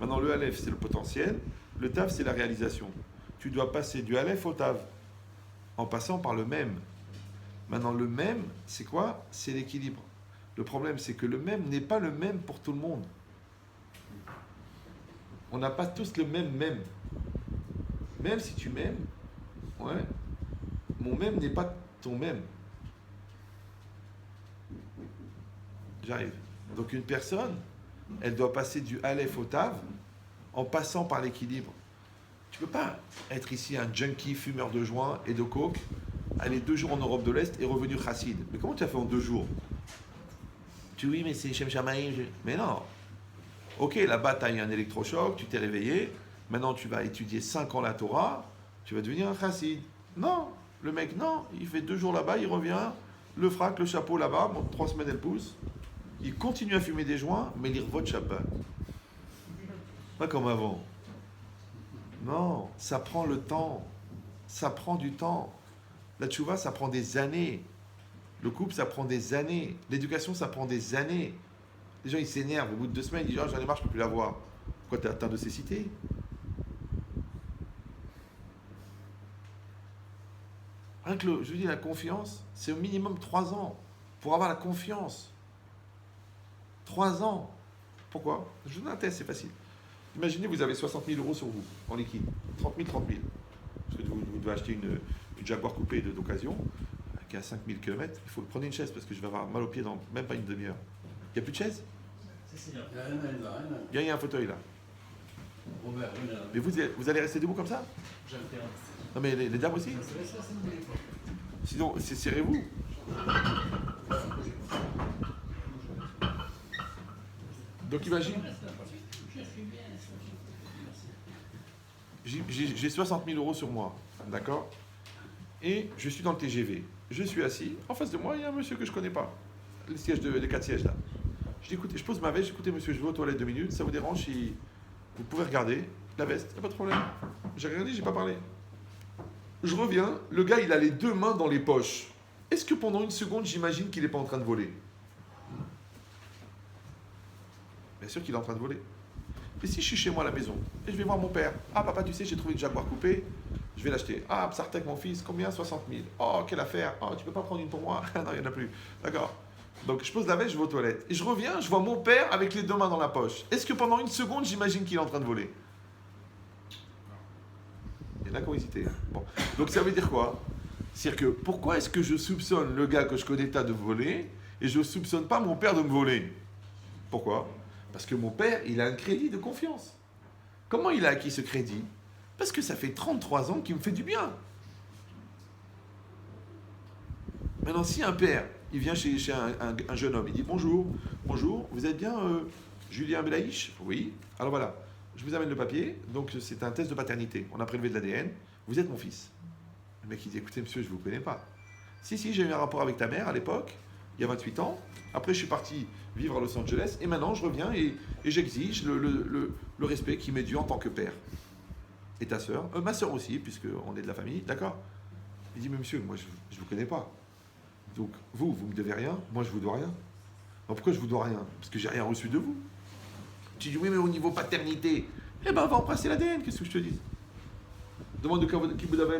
Maintenant, le Aleph, c'est le potentiel. Le Tav, c'est la réalisation. Tu dois passer du Aleph au Tav en passant par le même. Maintenant, le même, c'est quoi? C'est l'équilibre. Le problème, c'est que le même n'est pas le même pour tout le monde. On n'a pas tous le même même. Même si tu m'aimes, ouais, mon même n'est pas ton même. J'arrive. Donc une personne, elle doit passer du Aleph au Tav en passant par l'équilibre. Tu ne peux pas être ici un junkie fumeur de joint et de coke, aller 2 jours en Europe de l'Est et revenir chassid. Mais comment tu as fait en 2 jours? Tu dis oui, mais c'est Shem Shamaïm. Mais non. Ok, là-bas, tu as eu un électrochoc, tu t'es réveillé. Maintenant, tu vas étudier 5 ans la Torah, tu vas devenir un chassid. Non. Le mec, non. Il fait 2 jours là-bas, il revient, le frac, le chapeau là-bas, bon, 3 semaines, elle pousse. Il continue à fumer des joints, mais il revote Shabbat. Pas comme avant. Non, ça prend le temps. Ça prend du temps. La tchouva, ça prend des années. Le couple, ça prend des années. L'éducation, ça prend des années. Les gens, ils s'énervent. Au bout de 2 semaines, ils disent « Oh, j'en ai marre, je ne peux plus la voir. » Pourquoi tu es atteint de cécité? Rien que je vous dis, la confiance, c'est au minimum 3 ans. Pour avoir la confiance. 3 ans. Pourquoi? Je vous donne un test, c'est facile. Imaginez, vous avez 60 000 euros sur vous, en liquide. 30 000, 30 000. Parce que vous devez acheter une Jaguar coupée d'occasion, qui a 5 000 km. Il faut prendre une chaise, parce que je vais avoir mal aux pieds dans même pas une demi-heure. Il n'y a plus de chaise? Il y a un fauteuil là. Mais vous allez rester debout comme ça? Non mais les dames aussi? Sinon, serrez-vous. Donc imagine, j'ai 60 000 euros sur moi, d'accord? Et je suis dans le TGV. Je suis assis. En face de moi, il y a un monsieur que je ne connais pas. Les 4 sièges là. Je dis, écoutez, je pose ma veste. Écoutez, monsieur, je vais aux toilettes 2 minutes. Ça vous dérange si vous pouvez regarder la veste? Il n'y a pas de problème. J'ai regardé, j'ai pas parlé. Je reviens. Le gars, il a les 2 mains dans les poches. Est-ce que pendant une seconde, j'imagine qu'il n'est pas en train de voler? Bien sûr qu'il est en train de voler. Mais si je suis chez moi à la maison et je vais voir mon père, ah papa, tu sais, j'ai trouvé une Jaguar coupée, je vais l'acheter. Ah, Psartek, mon fils, combien? 60 000. Oh, quelle affaire. Oh, tu peux pas prendre une pour moi? Non, il n'y en a plus. D'accord. Donc je pose la veste, je vais aux toilettes. Et je reviens, je vois mon père avec les 2 mains dans la poche. Est-ce que pendant une seconde, j'imagine qu'il est en train de voler? Il y en a qui ont hésité. Bon. Donc ça veut dire quoi? C'est-à-dire que pourquoi est-ce que je soupçonne le gars que je connais de voler et je ne soupçonne pas mon père de me voler? Pourquoi? Parce que mon père, il a un crédit de confiance. Comment il a acquis ce crédit? Parce que ça fait 33 ans qu'il me fait du bien. Maintenant, si un père, il vient chez un jeune homme, il dit bonjour, bonjour, vous êtes bien Julien Belaïch? Oui. Alors voilà, je vous amène le papier, donc c'est un test de paternité. On a prélevé de l'ADN, vous êtes mon fils. Le mec il dit écoutez monsieur, je ne vous connais pas. Si, j'ai eu un rapport avec ta mère à l'époque, il y a 28 ans. Après, je suis parti vivre à Los Angeles et maintenant, je reviens et j'exige le respect qui m'est dû en tant que père. Et ta sœur, ma sœur aussi, puisqu'on est de la famille, d'accord? Il dit, mais monsieur, moi, je ne vous connais pas. Donc, vous ne me devez rien, moi, je vous dois rien. Alors, pourquoi je vous dois rien? Parce que j'ai rien reçu de vous. Tu dis, oui, mais au niveau paternité, eh ben, va embrasser l'ADN, qu'est-ce que je te dis? Demande de qui vous avez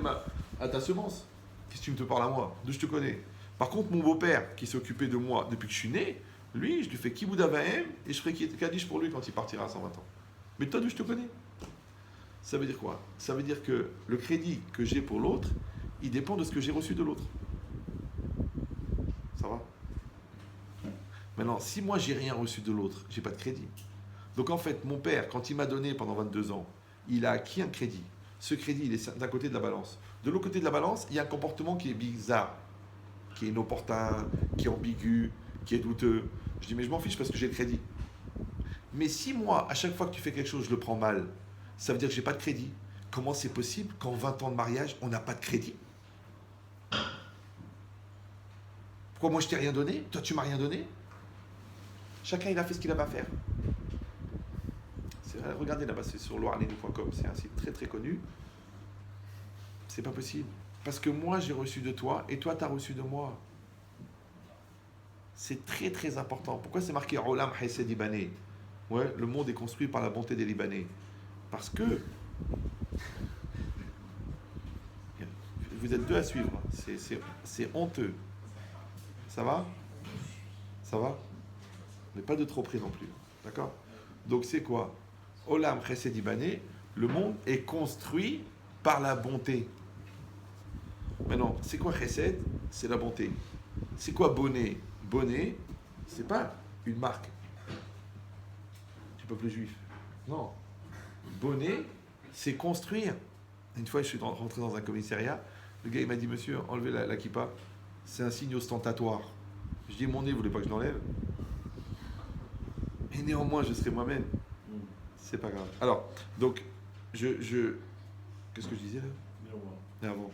à ta semence. Qu'est-ce que tu me parles à moi? D'où je te connais? Par contre, mon beau-père, qui s'est occupé de moi depuis que je suis né, lui, je lui fais Kibbout Avahem et je ferai Kaddish pour lui quand il partira à 120 ans. Mais toi, d'où je te connais? Ça veut dire quoi? Ça veut dire que le crédit que j'ai pour l'autre, il dépend de ce que j'ai reçu de l'autre. Ça va? Maintenant, si moi, j'ai rien reçu de l'autre, j'ai pas de crédit. Donc en fait, mon père, quand il m'a donné pendant 22 ans, il a acquis un crédit. Ce crédit, il est d'un côté de la balance. De l'autre côté de la balance, il y a un comportement qui est bizarre, qui est inopportun, qui est ambigu, qui est douteux. Je dis, mais je m'en fiche parce que j'ai le crédit. Mais si moi, à chaque fois que tu fais quelque chose, je le prends mal, ça veut dire que j'ai pas de crédit. Comment c'est possible qu'en 20 ans de mariage, on n'a pas de crédit? Pourquoi moi je t'ai rien donné? Toi tu m'as rien donné? Chacun il a fait ce qu'il a à faire. Regardez là-bas, c'est sur loirelénou.com, c'est un site très très connu. C'est pas possible. Parce que moi j'ai reçu de toi et toi tu as reçu de moi. C'est très très important. Pourquoi c'est marqué Olam Chesed Libanais? Ouais, le monde est construit par la bonté des Libanais. Parce que vous êtes deux à suivre. C'est honteux. Ça va? Ça va? Mais pas de trop près non plus. D'accord? Donc c'est quoi? Olam Chesed Libanais, le monde est construit par la bonté. Maintenant, c'est quoi Chesed? C'est la bonté. C'est quoi Bonnet? Bonnet, c'est pas une marque du peuple juif. Non. Bonnet, c'est construire. Une fois, je suis rentré dans un commissariat. Le gars, il m'a dit, monsieur, enlevez la kippa. C'est un signe ostentatoire. Je dis, mon nez, vous voulez pas que je l'enlève? Et néanmoins, je serai moi-même. C'est pas grave. Alors, donc, qu'est-ce que je disais là? Avant.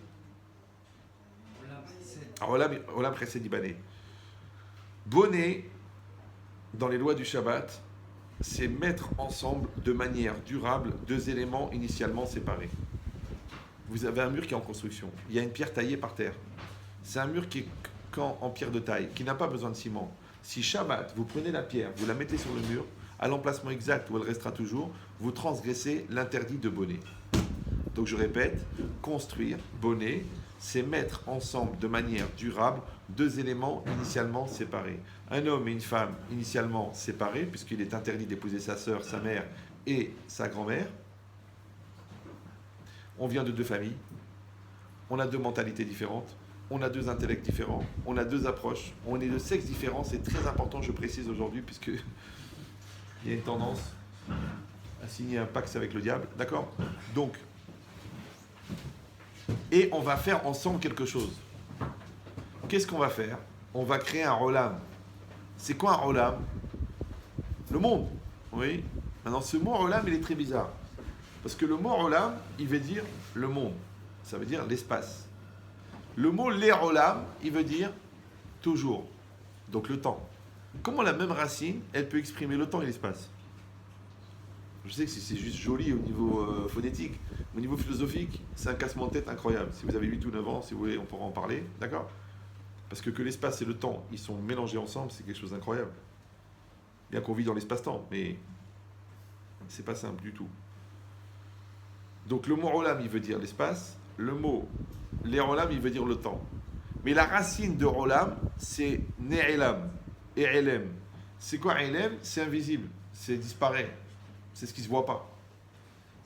Olam Chesed Libanais. Bonnet, dans les lois du Shabbat, c'est mettre ensemble de manière durable deux éléments initialement séparés. Vous avez un mur qui est en construction. Il y a une pierre taillée par terre. C'est un mur qui est en pierre de taille, qui n'a pas besoin de ciment. Si Shabbat, vous prenez la pierre, vous la mettez sur le mur, à l'emplacement exact où elle restera toujours, vous transgressez l'interdit de Bonnet. Donc je répète, construire, Bonnet, c'est mettre ensemble de manière durable deux éléments initialement séparés. Un homme et une femme initialement séparés, puisqu'il est interdit d'épouser sa sœur, sa mère et sa grand-mère. On vient de deux familles, on a deux mentalités différentes, on a deux intellects différents, on a deux approches, on est de sexes différents. C'est très important, je précise aujourd'hui, puisque il y a une tendance à signer un pacte avec le diable, d'accord? Donc, et on va faire ensemble quelque chose. Qu'est-ce qu'on va faire? On va créer un Olam. C'est quoi un Olam? Le monde. Oui. Maintenant, ce mot Olam, il est très bizarre. Parce que le mot Olam, il veut dire le monde. Ça veut dire l'espace. Le mot Olam, il veut dire toujours. Donc le temps. Comment la même racine, elle peut exprimer le temps et l'espace? Je sais que c'est juste joli au niveau phonétique. Au niveau philosophique, c'est un cassement de tête incroyable. Si vous avez 8 ou 9 ans, si vous voulez, on pourra en parler. D'accord? Parce que l'espace et le temps, ils sont mélangés ensemble, c'est quelque chose d'incroyable. Bien qu'on vit dans l'espace-temps, mais c'est pas simple du tout. Donc le mot Olam, il veut dire l'espace. Le mot Olam, il veut dire le temps. Mais la racine de Olam, c'est Ne'elam. E'elem. C'est quoi E'elem? C'est invisible. C'est disparaît. C'est ce qui ne se voit pas.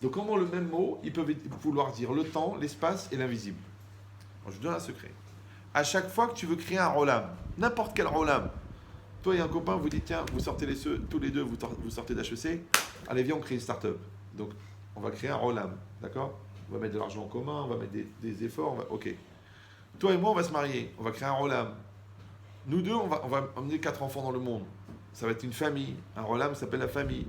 Donc comment le même mot, il peut vouloir dire le temps, l'espace et l'invisible? Je vous donne un secret. À chaque fois que tu veux créer un Olam, n'importe quel Olam, toi et un copain, vous dites, tiens, vous sortez tous les deux, vous sortez d'HEC, allez viens, on crée une start-up. Donc on va créer un Olam, d'accord? On va mettre de l'argent en commun, on va mettre des efforts, ok. Toi et moi, on va se marier, on va créer un Olam. Nous deux, on va emmener 4 enfants dans le monde. Ça va être une famille. Un Olam s'appelle la famille.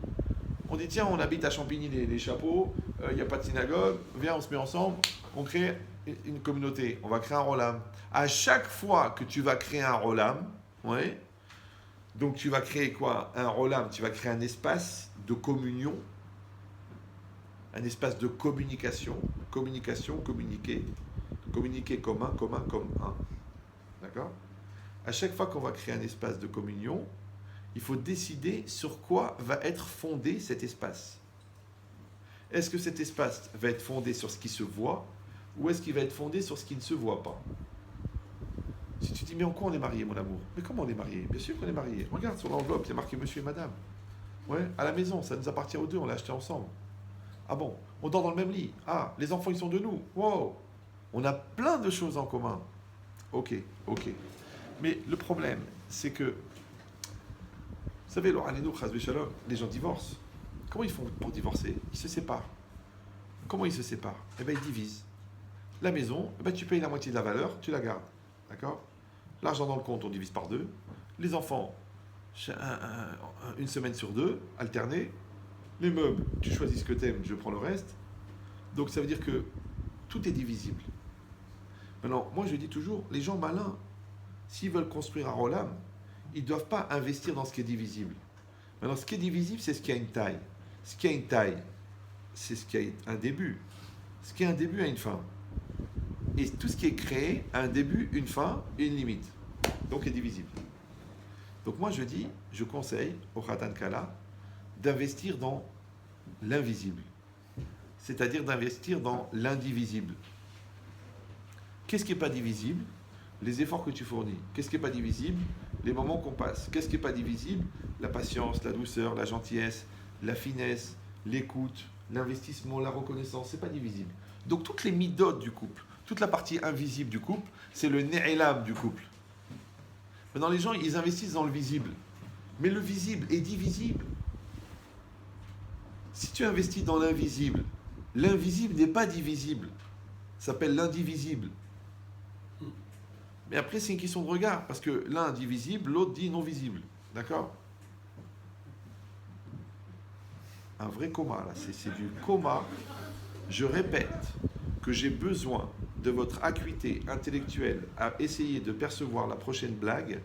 On dit, tiens, on habite à Champigny, les chapeaux, il n'y a pas de synagogue, viens, on se met ensemble, on crée une communauté, on va créer un Olam. À chaque fois que tu vas créer un Olam, ouais, donc tu vas créer quoi? Un Olam, tu vas créer un espace de communion, un espace de communication, communiquer comme un, comme un. D'accord? À chaque fois qu'on va créer un espace de communion, il faut décider sur quoi va être fondé cet espace. Est-ce que cet espace va être fondé sur ce qui se voit ou est-ce qu'il va être fondé sur ce qui ne se voit pas? Si tu dis, mais en quoi on est marié, mon amour? Mais comment on est marié? Bien sûr qu'on est marié. Regarde sur l'enveloppe, il y a marqué monsieur et madame. Ouais, à la maison, ça nous appartient aux deux, on l'a acheté ensemble. Ah bon, on dort dans le même lit. Ah, les enfants, ils sont de nous. Wow, on a plein de choses en commun. Ok. Mais le problème, c'est que, vous savez, les gens divorcent. Comment ils font pour divorcer? Ils se séparent. Comment ils se séparent? Eh bien, ils divisent. La maison, eh ben, tu payes la moitié de la valeur, tu la gardes. D'accord? L'argent dans le compte, on divise par 2. Les enfants, une semaine sur 2, alternés. Les meubles, tu choisis ce que tu aimes, je prends le reste. Donc ça veut dire que tout est divisible. Maintenant, moi je dis toujours, les gens malins, s'ils veulent construire un Olam, ils ne doivent pas investir dans ce qui est divisible. Maintenant, ce qui est divisible, c'est ce qui a une taille. Ce qui a une taille, c'est ce qui a un début. Ce qui a un début a une fin. Et tout ce qui est créé a un début, une fin et une limite. Donc est divisible. Donc moi je conseille au Khatan Kala d'investir dans l'invisible, c'est-à-dire d'investir dans l'indivisible. Qu'est-ce qui n'est pas divisible? Les efforts que tu fournis. Qu'est-ce qui n'est pas divisible? Les moments qu'on passe. Qu'est-ce qui n'est pas divisible? La patience, la douceur, la gentillesse, la finesse, l'écoute, l'investissement, la reconnaissance, c'est pas divisible. Donc toutes les midotes du couple, toute la partie invisible du couple, c'est le ne'elam du couple. Maintenant les gens, ils investissent dans le visible. Mais le visible est divisible. Si tu investis dans l'invisible, l'invisible n'est pas divisible. Ça s'appelle l'indivisible. Mais après, c'est une question de regard, parce que l'un dit visible, l'autre dit non visible. D'accord? Un vrai coma, là, c'est du coma. Je répète que j'ai besoin de votre acuité intellectuelle à essayer de percevoir la prochaine blague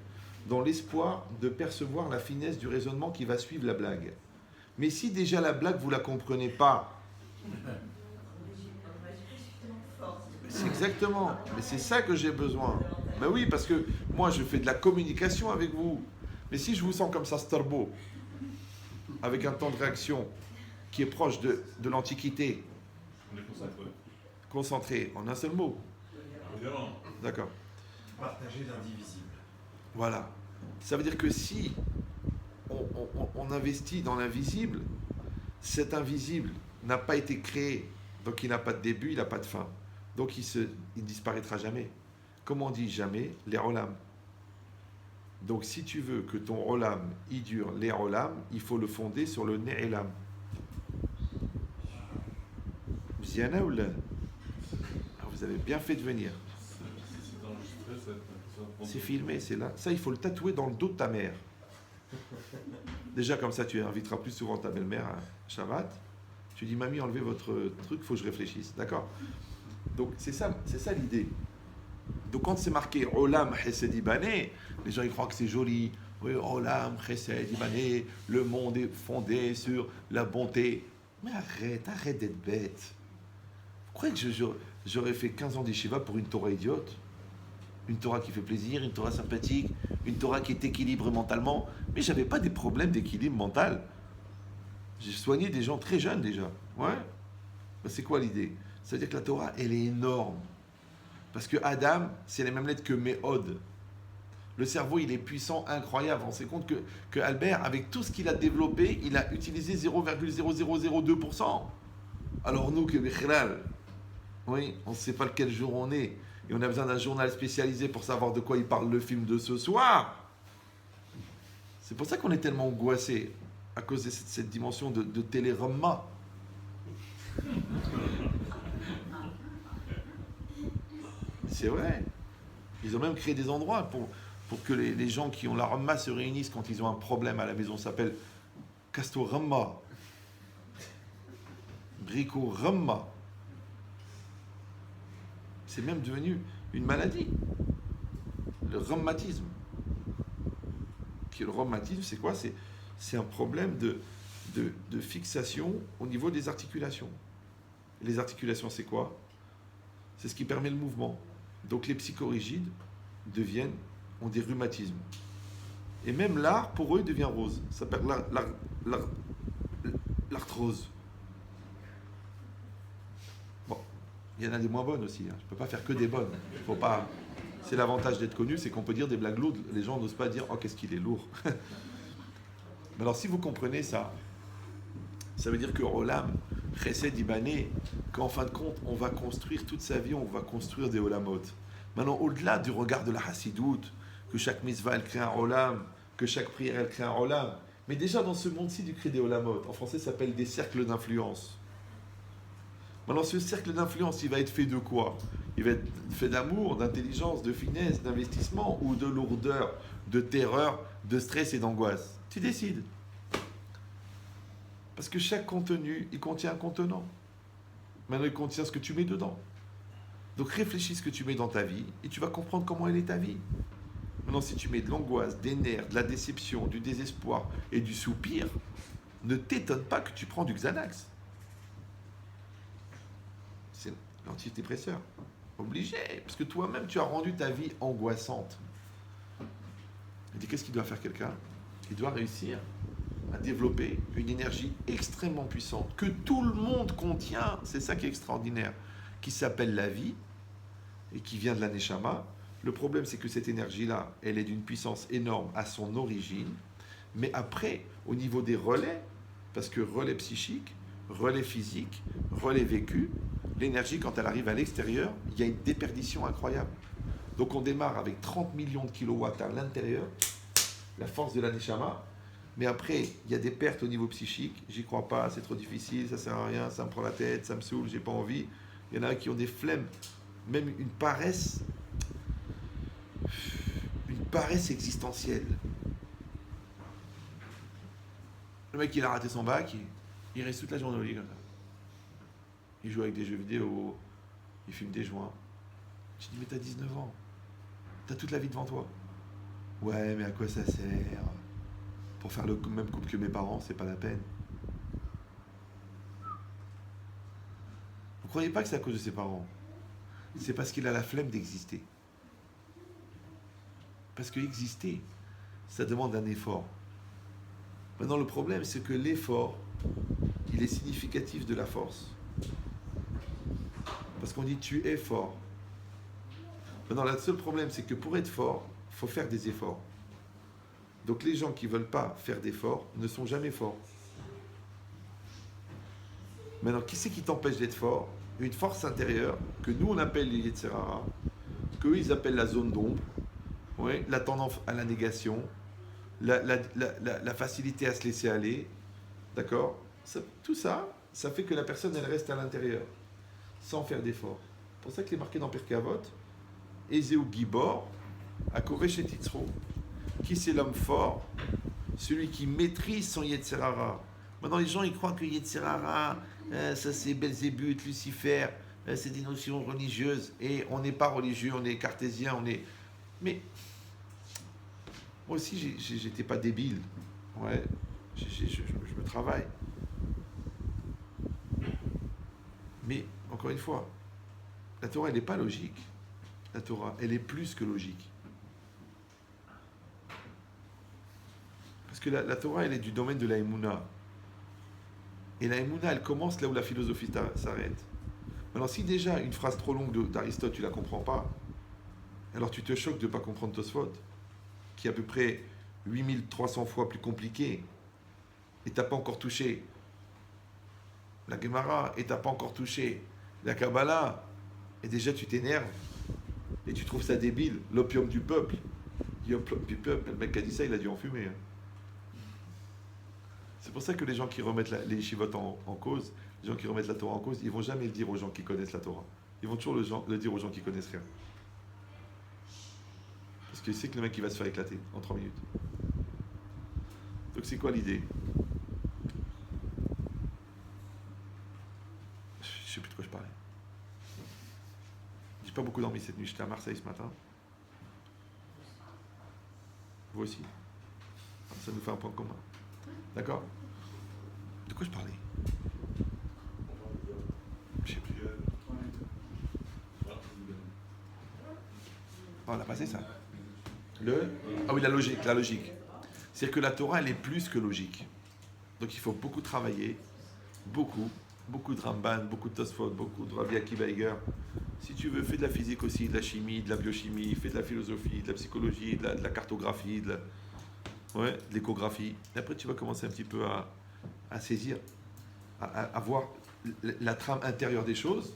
dans l'espoir de percevoir la finesse du raisonnement qui va suivre la blague. Mais si déjà la blague, vous ne la comprenez pas, c'est exactement, mais c'est ça que j'ai besoin. Ben oui, parce que moi, je fais de la communication avec vous. Mais si je vous sens comme ça, starbo, avec un temps de réaction qui est proche de l'Antiquité, On est concentré en un seul mot. Évidemment. D'accord. Partager l'indivisible. Voilà. Ça veut dire que si on investit dans l'invisible, cet invisible n'a pas été créé, donc il n'a pas de début, il n'a pas de fin. Donc il disparaîtra jamais. Comment on dit jamais? Les rolam. Donc si tu veux que ton rolam y dure les rolam, il faut le fonder sur le ne'elam. Ziana ou là? Vous avez bien fait de venir. C'est enregistré, C'est filmé, c'est là. Ça, il faut le tatouer dans le dos de ta mère. Déjà, comme ça, tu inviteras plus souvent ta belle-mère à Shabbat. Tu dis, mamie, enlevez votre truc, il faut que je réfléchisse. D'accord? Donc, c'est ça l'idée. Donc, quand c'est marqué Olam Chesed Ibané, les gens ils croient que c'est joli. Oui, Olam Chesed Ibané, le monde est fondé sur la bonté. Mais arrête d'être bête. Vous croyez que j'aurais fait 15 ans d'Yeshiva pour une Torah idiote? Une Torah qui fait plaisir, une Torah sympathique, une Torah qui est équilibrée mentalement. Mais j'avais pas des problèmes d'équilibre mental. J'ai soigné des gens très jeunes déjà. Ouais. Ben, c'est quoi l'idée? C'est-à-dire que la Torah, elle est énorme. Parce que Adam, c'est les mêmes lettres que Méhod. Le cerveau, il est puissant, incroyable. On se rend compte que Albert, avec tout ce qu'il a développé, il a utilisé 0,0002%. Alors nous, que Bechilal, oui, on ne sait pas quel jour on est. Et on a besoin d'un journal spécialisé pour savoir de quoi il parle le film de ce soir. C'est pour ça qu'on est tellement angoissé, à cause de cette dimension de télérama. C'est vrai. Ils ont même créé des endroits pour que les gens qui ont la Ramma se réunissent quand ils ont un problème à la maison. Ça s'appelle Castorama. Brico Ramma. C'est même devenu une maladie. Le rhumatisme. Le rhumatisme, c'est quoi? C'est un problème de fixation au niveau des articulations. Les articulations, c'est quoi? C'est ce qui permet le mouvement. Donc les psychorigides ont des rhumatismes. Et même l'art, pour eux, devient rose. Ça s'appelle l'arthrose. Bon, il y en a des moins bonnes aussi. Hein. Je ne peux pas faire que des bonnes. Faut pas... C'est l'avantage d'être connu, c'est qu'on peut dire des blagues lourdes. Les gens n'osent pas dire « Oh, qu'est-ce qu'il est lourd !» Mais alors, si vous comprenez ça, ça veut dire que Olam, Chesed Ibané, qu'en fin de compte, on va construire toute sa vie, on va construire des Olamot. Maintenant, au-delà du regard de la Hassidoute, que chaque mitzvah, elle crée un Olam, que chaque prière, elle crée un Olam, mais déjà dans ce monde-ci du crée des Olamot, en français, ça s'appelle des cercles d'influence. Maintenant, ce cercle d'influence, il va être fait de quoi? Il va être fait d'amour, d'intelligence, de finesse, d'investissement ou de lourdeur, de terreur, de stress et d'angoisse. Tu décides. Parce que chaque contenu, il contient un contenant. Maintenant, il contient ce que tu mets dedans. Donc réfléchis ce que tu mets dans ta vie et tu vas comprendre comment elle est ta vie. Maintenant, si tu mets de l'angoisse, des nerfs, de la déception, du désespoir et du soupir, ne t'étonne pas que tu prends du Xanax. C'est l'antidépresseur. Obligé, parce que toi-même, tu as rendu ta vie angoissante. Il dit qu'est-ce qu'il doit faire quelqu'un? Il doit réussir à développer une énergie extrêmement puissante que tout le monde contient, c'est ça qui est extraordinaire, qui s'appelle la vie et qui vient de la Neshama. Le problème, c'est que cette énergie-là, elle est d'une puissance énorme à son origine, mais après, au niveau des relais, parce que relais psychique, relais physique, relais vécu, l'énergie, quand elle arrive à l'extérieur, il y a une déperdition incroyable. Donc on démarre avec 30 millions de kilowatts à l'intérieur, la force de la Neshama, mais après, il y a des pertes au niveau psychique, j'y crois pas, c'est trop difficile, ça sert à rien, ça me prend la tête, ça me saoule, j'ai pas envie. Il y en a qui ont des flemmes, même une paresse existentielle. Le mec, il a raté son bac, il reste toute la journée au lit comme ça. Il joue avec des jeux vidéo, il fume des joints. Je dis, mais t'as 19 ans, t'as toute la vie devant toi. Ouais, mais à quoi ça sert? Pour faire le même couple que mes parents, c'est pas la peine. Vous croyez pas que c'est à cause de ses parents? C'est parce qu'il a la flemme d'exister. Parce que exister, ça demande un effort. Maintenant, le problème, c'est que l'effort, il est significatif de la force. Parce qu'on dit tu es fort. Maintenant, le seul problème, c'est que pour être fort, il faut faire des efforts. Donc les gens qui ne veulent pas faire d'efforts ne sont jamais forts. Maintenant, qui c'est qui t'empêche d'être fort? Une force intérieure, que nous on appelle les Yetzer Hara, qu'eux ils appellent la zone d'ombre, ouais, la tendance à la négation, la facilité à se laisser aller, d'accord? Tout ça, ça fait que la personne elle reste à l'intérieur, sans faire d'efforts. C'est pour ça qu'il est marqué dans Pirkei Avot, Ezeu Gibor, Akovesh et Titzro. Qui c'est l'homme fort? Celui qui maîtrise son Yetzer Hara. Maintenant, les gens, ils croient que Yetzer Hara, ça c'est Belzébuth, Lucifer, c'est des notions religieuses. Et on n'est pas religieux, on est cartésien, on est... Mais, moi aussi, j'étais pas débile. Ouais, je me travaille. Mais, encore une fois, la Torah, elle n'est pas logique. La Torah, elle est plus que logique. Parce que la Torah, elle est du domaine de la Emouna. Et la Emouna, elle commence là où la philosophie s'arrête. Alors, si déjà une phrase trop longue d'Aristote, tu ne la comprends pas, alors tu te choques de ne pas comprendre Tosfot, qui est à peu près 8300 fois plus compliqué, et tu n'as pas encore touché la Gemara, et tu n'as pas encore touché la Kabbalah, et déjà tu t'énerves, et tu trouves ça débile, l'opium du peuple. L'opium du peuple, le mec qui a dit ça, il a dû en fumer. Hein. C'est pour ça que les gens qui remettent les yeshivot en cause, les gens qui remettent la Torah en cause, ils ne vont jamais le dire aux gens qui connaissent la Torah. Ils vont toujours le dire aux gens qui connaissent rien. Parce qu'ils savent que le mec il va se faire éclater en 3 minutes. Donc c'est quoi l'idée? Je ne sais plus de quoi je parlais. J'ai pas beaucoup dormi cette nuit, j'étais à Marseille ce matin. Vous aussi. Ça nous fait un point commun. D'accord? De quoi je parlais? Je sais plus. Oh, on a passé ça. Ah oui, la logique. C'est que la Torah, elle est plus que logique. Donc il faut beaucoup travailler, beaucoup de Ramban, beaucoup de Tosfot, beaucoup de Rabbi Akiva Eiger. Si tu veux, fais de la physique aussi, de la chimie, de la biochimie, fais de la philosophie, de la psychologie, de la cartographie, de l'échographie. Et après, tu vas commencer un petit peu à saisir, à voir la trame intérieure des choses.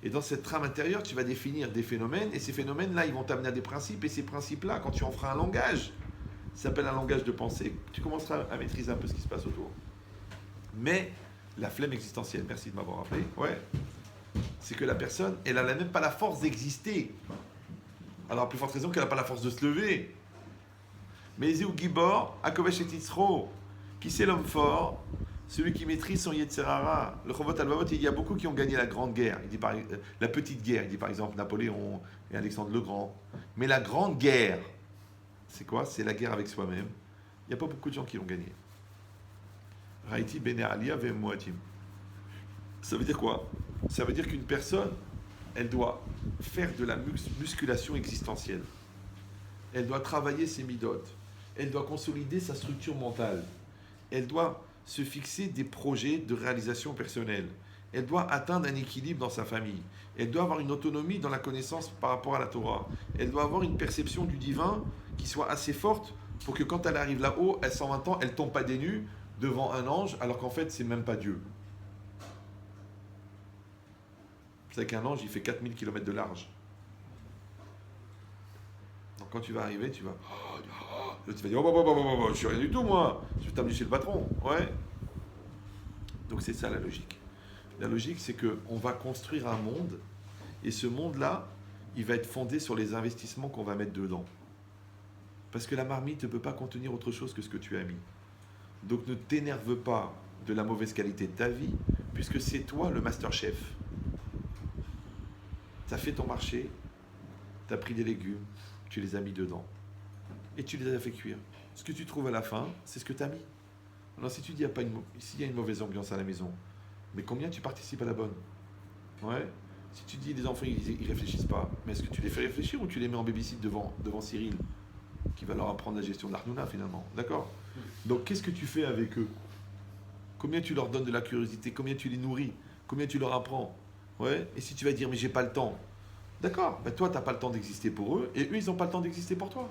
Et dans cette trame intérieure, tu vas définir des phénomènes. Et ces phénomènes-là, ils vont t'amener à des principes. Et ces principes-là, quand tu en feras un langage, ça s'appelle un langage de pensée, tu commenceras à maîtriser un peu ce qui se passe autour. Mais la flemme existentielle, merci de m'avoir rappelé, ouais, c'est que la personne, elle n'a même pas la force d'exister. Alors, à plus forte raison qu'elle n'a pas la force de se lever. Mais Ezeu Gibor, Akovesh et Titzro, qui c'est l'homme fort? Celui qui maîtrise son Yetzer Hara. Le Chovot Halvavot, il y a beaucoup qui ont gagné la grande guerre. Il dit la petite guerre, il dit par exemple Napoléon et Alexandre le Grand. Mais la grande guerre, c'est quoi? C'est la guerre avec soi-même. Il n'y a pas beaucoup de gens qui l'ont gagné. Raïti Bene Alia Ve Moatim. Ça veut dire quoi? Ça veut dire qu'une personne, elle doit faire de la musculation existentielle. Elle doit travailler ses midotes. elle doit consolider sa structure mentale. Elle doit se fixer des projets de réalisation personnelle. Elle doit atteindre un équilibre dans sa famille. Elle doit avoir une autonomie dans la connaissance par rapport à la Torah. Elle doit avoir une perception du divin qui soit assez forte pour que quand elle arrive là-haut, elle 120 ans, elle ne tombe pas des nues devant un ange, alors qu'en fait, c'est même pas Dieu. Vous savez qu'un ange, il fait 4000 km de large. Donc quand tu vas arriver, tu vas... Tu vas dire, oh, je suis rien du tout, moi. Je vais t'amener chez le patron. Ouais. Donc c'est ça la logique. La logique, c'est qu'on va construire un monde, et ce monde-là, il va être fondé sur les investissements qu'on va mettre dedans. Parce que la marmite ne peut pas contenir autre chose que ce que tu as mis. Donc ne t'énerve pas de la mauvaise qualité de ta vie, puisque c'est toi le master chef. Tu as fait ton marché, tu as pris des légumes, tu les as mis dedans. Et tu les as fait cuire. Ce que tu trouves à la fin, c'est ce que tu as mis. Alors si tu dis s'il y a une mauvaise ambiance à la maison, mais combien tu participes à la bonne? Ouais. Si tu dis les enfants ils réfléchissent pas, mais est-ce que tu les fais réfléchir ou tu les mets en babysit devant Cyril, qui va leur apprendre la gestion de l'Arnouna finalement? D'accord. Donc qu'est-ce que tu fais avec eux? Combien tu leur donnes de la curiosité? Combien tu les nourris? Combien tu leur apprends? Ouais. Et si tu vas dire mais j'ai pas le temps, d'accord, ben toi t'as pas le temps d'exister pour eux et eux ils n'ont pas le temps d'exister pour toi.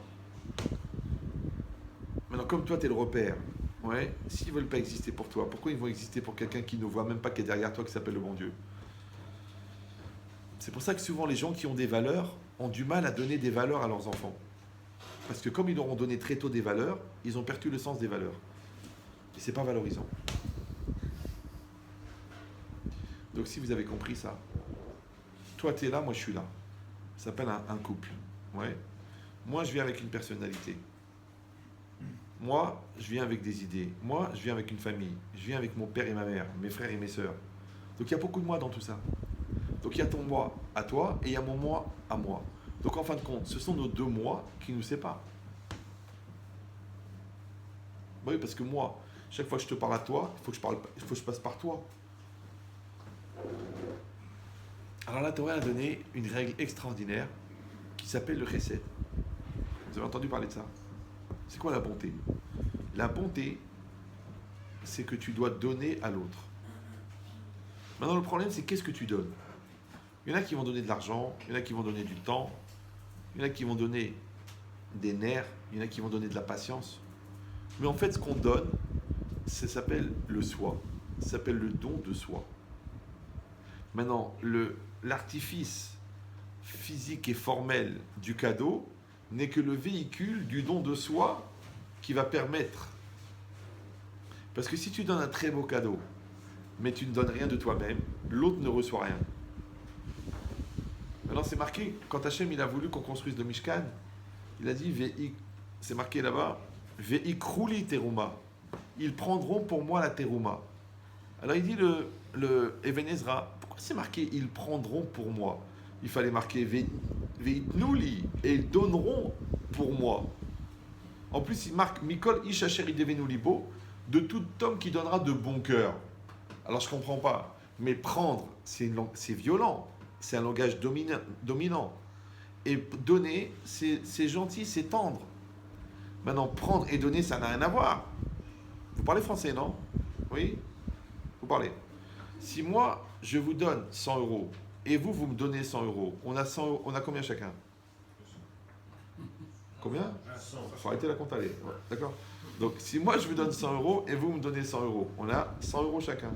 Maintenant comme toi t'es le repère, ouais, s'ils veulent pas exister pour toi, pourquoi ils vont exister pour quelqu'un qui ne voit même pas qui est derrière toi, qui s'appelle le bon Dieu? C'est pour ça que souvent les gens qui ont des valeurs ont du mal à donner des valeurs à leurs enfants. Parce que comme ils leur ont donné très tôt des valeurs, ils ont perdu le sens des valeurs. Et c'est pas valorisant. Donc si vous avez compris ça, toi tu es là, moi je suis là. Ça s'appelle un couple. Ouais. Moi je viens avec une personnalité. Moi je viens avec des idées. Moi je viens avec une famille. Je viens avec mon père et ma mère, mes frères et mes sœurs. Donc il y a beaucoup de moi dans tout ça. Donc il y a ton moi à toi et il y a mon moi à moi. Donc en fin de compte, ce sont nos deux moi qui nous séparent. Oui, parce que moi, chaque fois que je te parle à toi, il faut que je passe par toi. Alors la Torah a donné une règle extraordinaire qui s'appelle le chesed. Vous avez entendu parler de ça? C'est quoi la bonté? La bonté, c'est que tu dois donner à l'autre. Maintenant le problème, c'est qu'est-ce que tu donnes? Il y en a qui vont donner de l'argent, il y en a qui vont donner du temps, il y en a qui vont donner des nerfs, il y en a qui vont donner de la patience. Mais en fait, ce qu'on donne, ça s'appelle le soi, ça s'appelle le don de soi. Maintenant, l'artifice physique et formel du cadeau n'est que le véhicule du don de soi qui va permettre. Parce que si tu donnes un très beau cadeau, mais tu ne donnes rien de toi-même, l'autre ne reçoit rien. Maintenant, c'est marqué, quand Hachem il a voulu qu'on construise le Mishkan, il a dit, c'est marqué là-bas, Ve'ikrouli teruma. Ils prendront pour moi la teruma. Alors il dit le Even Ezra, pourquoi c'est marqué ils prendront pour moi? Il fallait marquer Ve'itnouli, et ils donneront pour moi. En plus, il marque Mikol ish asher idevenu libo, de tout homme qui donnera de bon cœur. Alors je comprends pas, mais prendre, c'est violent. C'est un langage dominant. Et donner, c'est gentil, c'est tendre. Maintenant, prendre et donner, ça n'a rien à voir. Vous parlez français, non? Oui? Vous parlez. Si moi, je vous donne 100 euros, et vous me donnez 100 euros, on a combien chacun? Combien? Il faut arrêter la compte, allez. Ouais, d'accord? Donc, si moi, je vous donne 100 euros, et vous me donnez 100 euros, on a 100 euros chacun.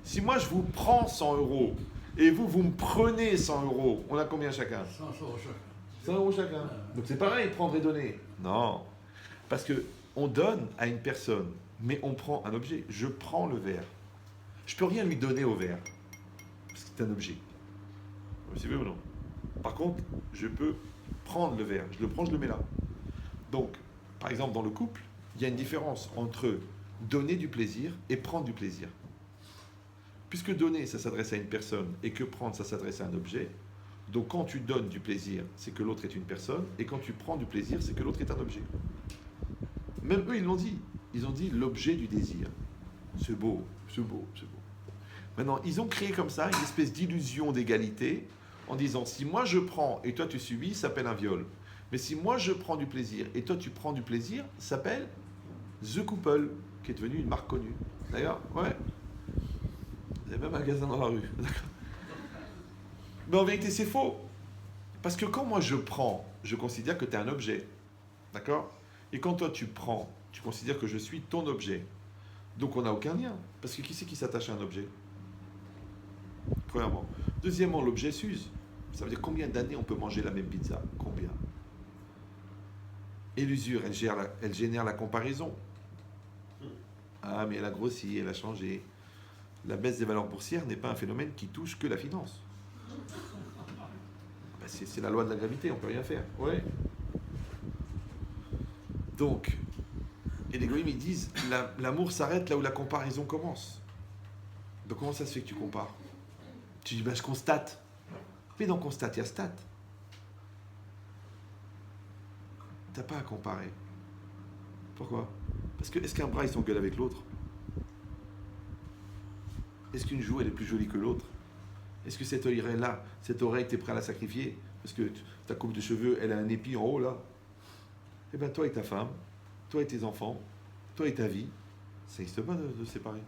Si moi, je vous prends 100 euros, et vous me prenez 100 euros, on a combien chacun? 100 euros chacun. 100 euros chacun. Donc c'est pareil, prendre et donner. Non. Parce que on donne à une personne, mais on prend un objet. Je prends le verre. Je ne peux rien lui donner au verre. Parce que c'est un objet. C'est vrai ou non? Par contre, je peux prendre le verre. Je le prends, je le mets là. Donc, par exemple, dans le couple, il y a une différence entre donner du plaisir et prendre du plaisir. Puisque donner, ça s'adresse à une personne, et que prendre, ça s'adresse à un objet, donc quand tu donnes du plaisir, c'est que l'autre est une personne, et quand tu prends du plaisir, c'est que l'autre est un objet. Même eux, ils l'ont dit. Ils ont dit l'objet du désir. C'est beau, c'est beau, c'est beau. Maintenant, ils ont créé comme ça une espèce d'illusion d'égalité, en disant, si moi je prends et toi tu subis, ça s'appelle un viol. Mais si moi je prends du plaisir et toi tu prends du plaisir, ça s'appelle The Couple, qui est devenu une marque connue. D'ailleurs, ouais. Il y a même un magasin dans la rue. D'accord. Mais en vérité, c'est faux. Parce que quand moi je prends, je considère que tu es un objet. D'accord? Et quand toi tu prends, tu considères que je suis ton objet. Donc on n'a aucun lien. Parce que qui c'est qui s'attache à un objet? Premièrement. Deuxièmement, l'objet s'use. Ça veut dire combien d'années on peut manger la même pizza? Combien? Et l'usure, elle génère la comparaison. Ah, mais elle a grossi, elle a changé. La baisse des valeurs boursières n'est pas un phénomène qui touche que la finance. Ben c'est la loi de la gravité, on ne peut rien faire. Ouais. Donc, et les goïms, ils disent, l'amour s'arrête là où la comparaison commence. Donc comment ça se fait que tu compares? Tu dis, ben je constate. Mais dans constate, il y a stat. T'as pas à comparer. Pourquoi? Parce que est-ce qu'un bras il s'engueule avec l'autre? Est-ce qu'une joue elle est plus jolie que l'autre? Est-ce que cette oreille-là, cette oreille, t'es prêt à la sacrifier? Parce que ta coupe de cheveux, elle a un épi en haut là. Eh bien toi et ta femme, toi et tes enfants, toi et ta vie, ça n'existe pas de séparer.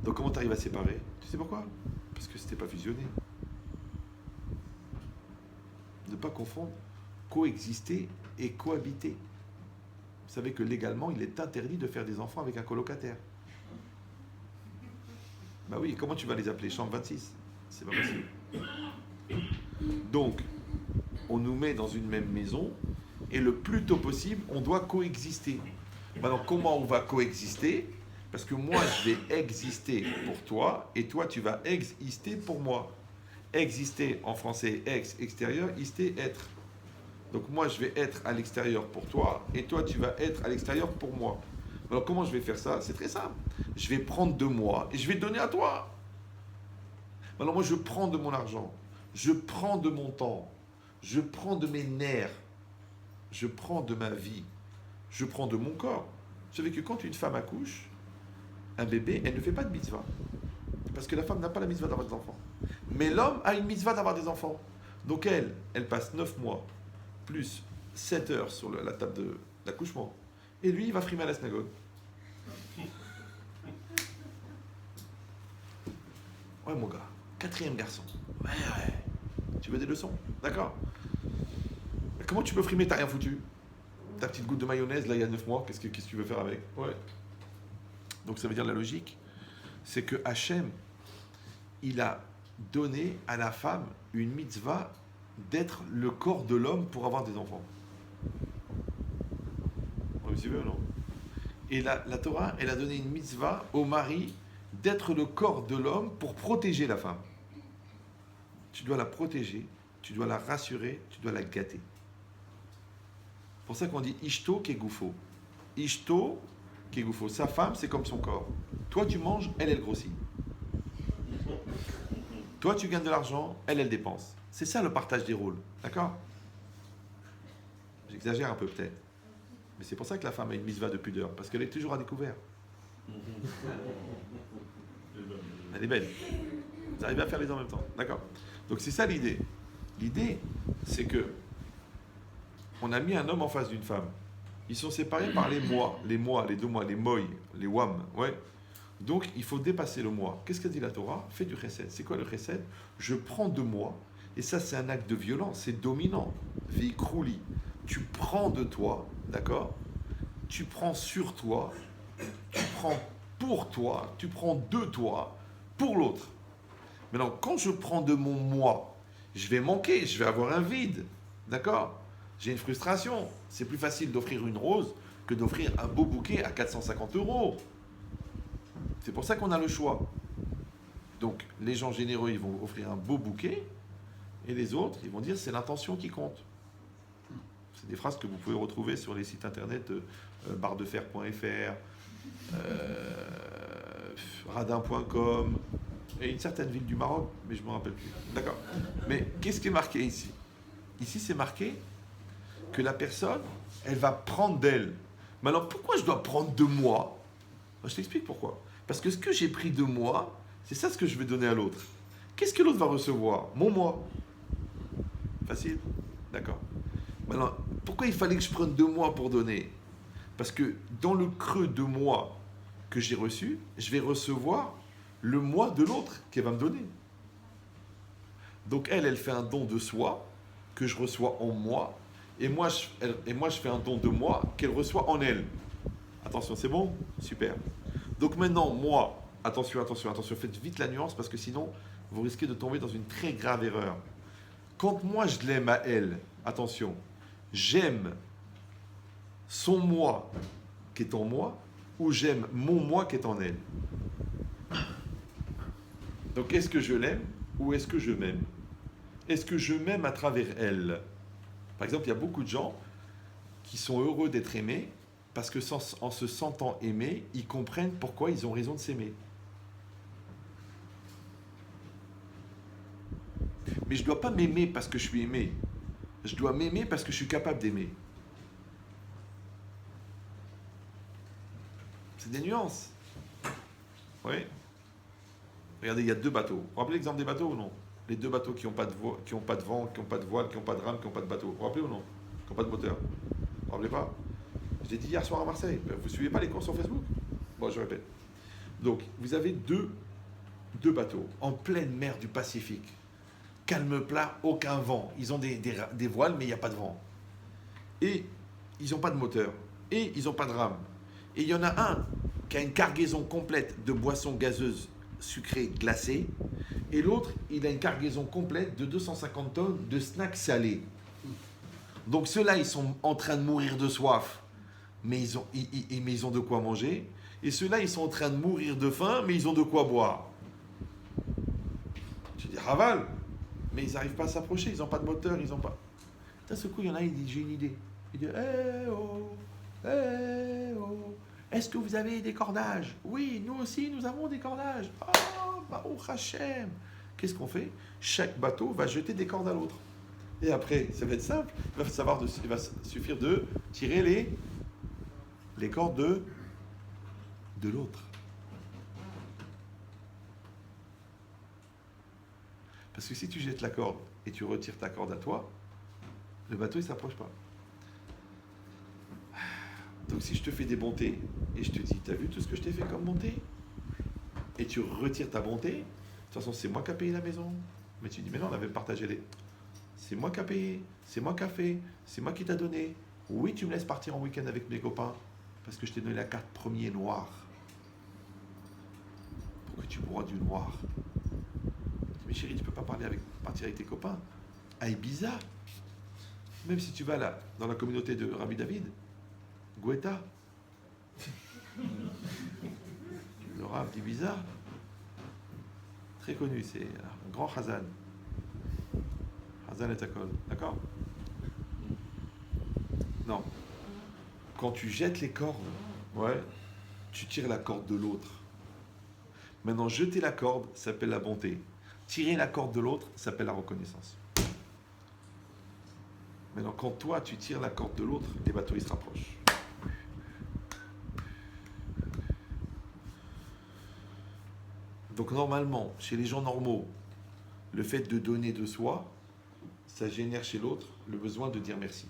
Donc comment tu arrives à séparer? Tu sais pourquoi? Parce que c'était pas fusionné. Ne pas confondre coexister et cohabiter. Vous savez que légalement, il est interdit de faire des enfants avec un colocataire. Bah oui, comment tu vas les appeler? Chambre 26? C'est pas possible. Donc, on nous met dans une même maison et le plus tôt possible, on doit coexister. Maintenant, comment on va coexister? Parce que moi, je vais exister pour toi et toi, tu vas exister pour moi. Exister en français, ex, extérieur, ister, être. Donc moi, je vais être à l'extérieur pour toi et toi, tu vas être à l'extérieur pour moi. Alors comment je vais faire ça? C'est très simple. Je vais prendre de moi et je vais donner à toi. Alors moi, je prends de mon argent, je prends de mon temps, je prends de mes nerfs, je prends de ma vie, je prends de mon corps. Vous savez que quand une femme accouche, un bébé, elle ne fait pas de mitzvah. Parce que la femme n'a pas la mitzvah d'avoir des enfants. Mais l'homme a une mitzvah d'avoir des enfants. Donc elle passe 9 mois, plus 7 heures sur la table d'accouchement. Et lui, il va frimer à la synagogue. Ouais, mon gars, 4e garçon. Ouais. Tu veux des leçons? D'accord. Mais comment tu peux frimer? T'as rien foutu. Ta petite goutte de mayonnaise, là, il y a 9 mois, qu'est-ce que tu veux faire avec? Ouais. Donc ça veut dire la logique, c'est que Hachem, il a donné à la femme une mitzvah d'être le corps de l'homme pour avoir des enfants. Vous me suivez ou non? Et la Torah, elle a donné une mitzvah au mari d'être le corps de l'homme pour protéger la femme. Tu dois la protéger, tu dois la rassurer, tu dois la gâter. C'est pour ça qu'on dit Ishto kegoufo. Ishto kegoufo. Sa femme, c'est comme son corps. Toi, tu manges, elle grossit. Toi, tu gagnes de l'argent, elle dépense. C'est ça le partage des rôles. D'accord? J'exagère un peu peut-être. Mais c'est pour ça que la femme a une mitzvah de pudeur, parce qu'elle est toujours à découvert. Elle est belle. Vous arrivez à faire les deux en même temps. D'accord? Donc c'est ça l'idée. L'idée, c'est que on a mis un homme en face d'une femme. Ils sont séparés par les mois, les 2 mois, les moy, les wam. Ouais. Donc il faut dépasser le moi. Qu'est-ce que dit la Torah? Fais du chesed. C'est quoi le chesed? Je prends de moi, et ça c'est un acte de violence, c'est dominant. Veikrouli. Tu prends de toi, d'accord? Tu prends sur toi, tu prends pour toi, tu prends de toi pour l'autre. Maintenant, quand je prends de mon moi, je vais manquer, je vais avoir un vide, d'accord? J'ai une frustration. C'est plus facile d'offrir une rose que d'offrir un beau bouquet à 450 €. C'est pour ça qu'on a le choix. Donc, les gens généreux, ils vont offrir un beau bouquet, et les autres, ils vont dire c'est l'intention qui compte. C'est des phrases que vous pouvez retrouver sur les sites internet bardefer.fr, radin.com, et une certaine ville du Maroc, mais je ne me rappelle plus. D'accord. Mais qu'est-ce qui est marqué ici? Ici, c'est marqué que la personne, elle va prendre d'elle. Mais alors, pourquoi je dois prendre de moi? Je t'explique pourquoi. Parce que ce que j'ai pris de moi, c'est ça ce que je vais donner à l'autre. Qu'est-ce que l'autre va recevoir? Mon moi. Facile? D'accord. Maintenant, pourquoi il fallait que je prenne 2 mois pour donner? Parce que dans le creux de moi que j'ai reçu, je vais recevoir le moi de l'autre qu'elle va me donner. Donc elle fait un don de soi que je reçois en moi, et moi je fais un don de moi qu'elle reçoit en elle. Attention, c'est bon? Super. Donc maintenant, moi, attention, faites vite la nuance parce que sinon, vous risquez de tomber dans une très grave erreur. Quand moi je l'aime à elle, attention, j'aime son moi qui est en moi ou j'aime mon moi qui est en elle. Donc est-ce que je l'aime ou est-ce que je m'aime? Est-ce que je m'aime à travers elle? Par exemple, il y a beaucoup de gens qui sont heureux d'être aimés parce que en se sentant aimés, ils comprennent pourquoi ils ont raison de s'aimer. Mais je ne dois pas m'aimer parce que je suis aimé. Je dois m'aimer parce que je suis capable d'aimer. C'est des nuances. Oui. Regardez, il y a 2 bateaux. Vous vous rappelez l'exemple des bateaux ou non? Les 2 bateaux qui n'ont pas de vent, qui n'ont pas de voile, qui n'ont pas de rame, qui n'ont pas de bateau. Vous vous rappelez ou non? Qui n'ont pas de moteur. Vous vous rappelez pas? Je l'ai dit hier soir à Marseille. Vous ne suivez pas les cours sur Facebook? Bon, je répète. Donc, vous avez deux bateaux en pleine mer du Pacifique. Calme plat, aucun vent. Ils ont des voiles, mais il n'y a pas de vent. Et ils n'ont pas de moteur. Et ils n'ont pas de rame. Et il y en a un qui a une cargaison complète de boissons gazeuses sucrées glacées. Et l'autre, il a une cargaison complète de 250 tonnes de snacks salés. Donc ceux-là, ils sont en train de mourir de soif, mais ils ont de quoi manger. Et ceux-là, ils sont en train de mourir de faim, mais ils ont de quoi boire. Je dis, raval, mais ils n'arrivent pas à s'approcher, ils n'ont pas de moteur, ils n'ont pas... D'un seul coup, il y en a, il dit, j'ai une idée. Il dit, est-ce que vous avez des cordages? Oui, nous aussi, nous avons des cordages. Oh, Baruch Hashem. Qu'est-ce qu'on fait? Chaque bateau va jeter des cordes à l'autre. Et après, ça va être simple. Il va suffire de tirer les cordes de l'autre. Parce que si tu jettes la corde et tu retires ta corde à toi, le bateau, il ne s'approche pas. Donc si je te fais des bontés et je te dis, t'as vu tout ce que je t'ai fait comme bonté? Et tu retires ta bonté, de toute façon c'est moi qui ai payé la maison. Mais tu dis, mais non, on avait partagé les... C'est moi qui ai payé, c'est moi qui ai fait, c'est moi qui t'a donné. Oui, tu me laisses partir en week-end avec mes copains parce que je t'ai donné la carte premier noir. Pour que tu bois du noir. Mais chérie, tu peux pas partir avec tes copains à Ibiza. Même si tu vas là, dans la communauté de Rabbi David, Guetta, le Rav d'Ibiza, très connu, c'est un grand Hazan. Hazan et Takol, d'accord? Non. Quand tu jettes les cordes, ouais, tu tires la corde de l'autre. Maintenant, jeter la corde s'appelle la bonté. Tirer la corde de l'autre s'appelle la reconnaissance. Maintenant, quand toi, tu tires la corde de l'autre, les bateaux, ils se rapprochent. Donc normalement, chez les gens normaux, le fait de donner de soi, ça génère chez l'autre le besoin de dire merci.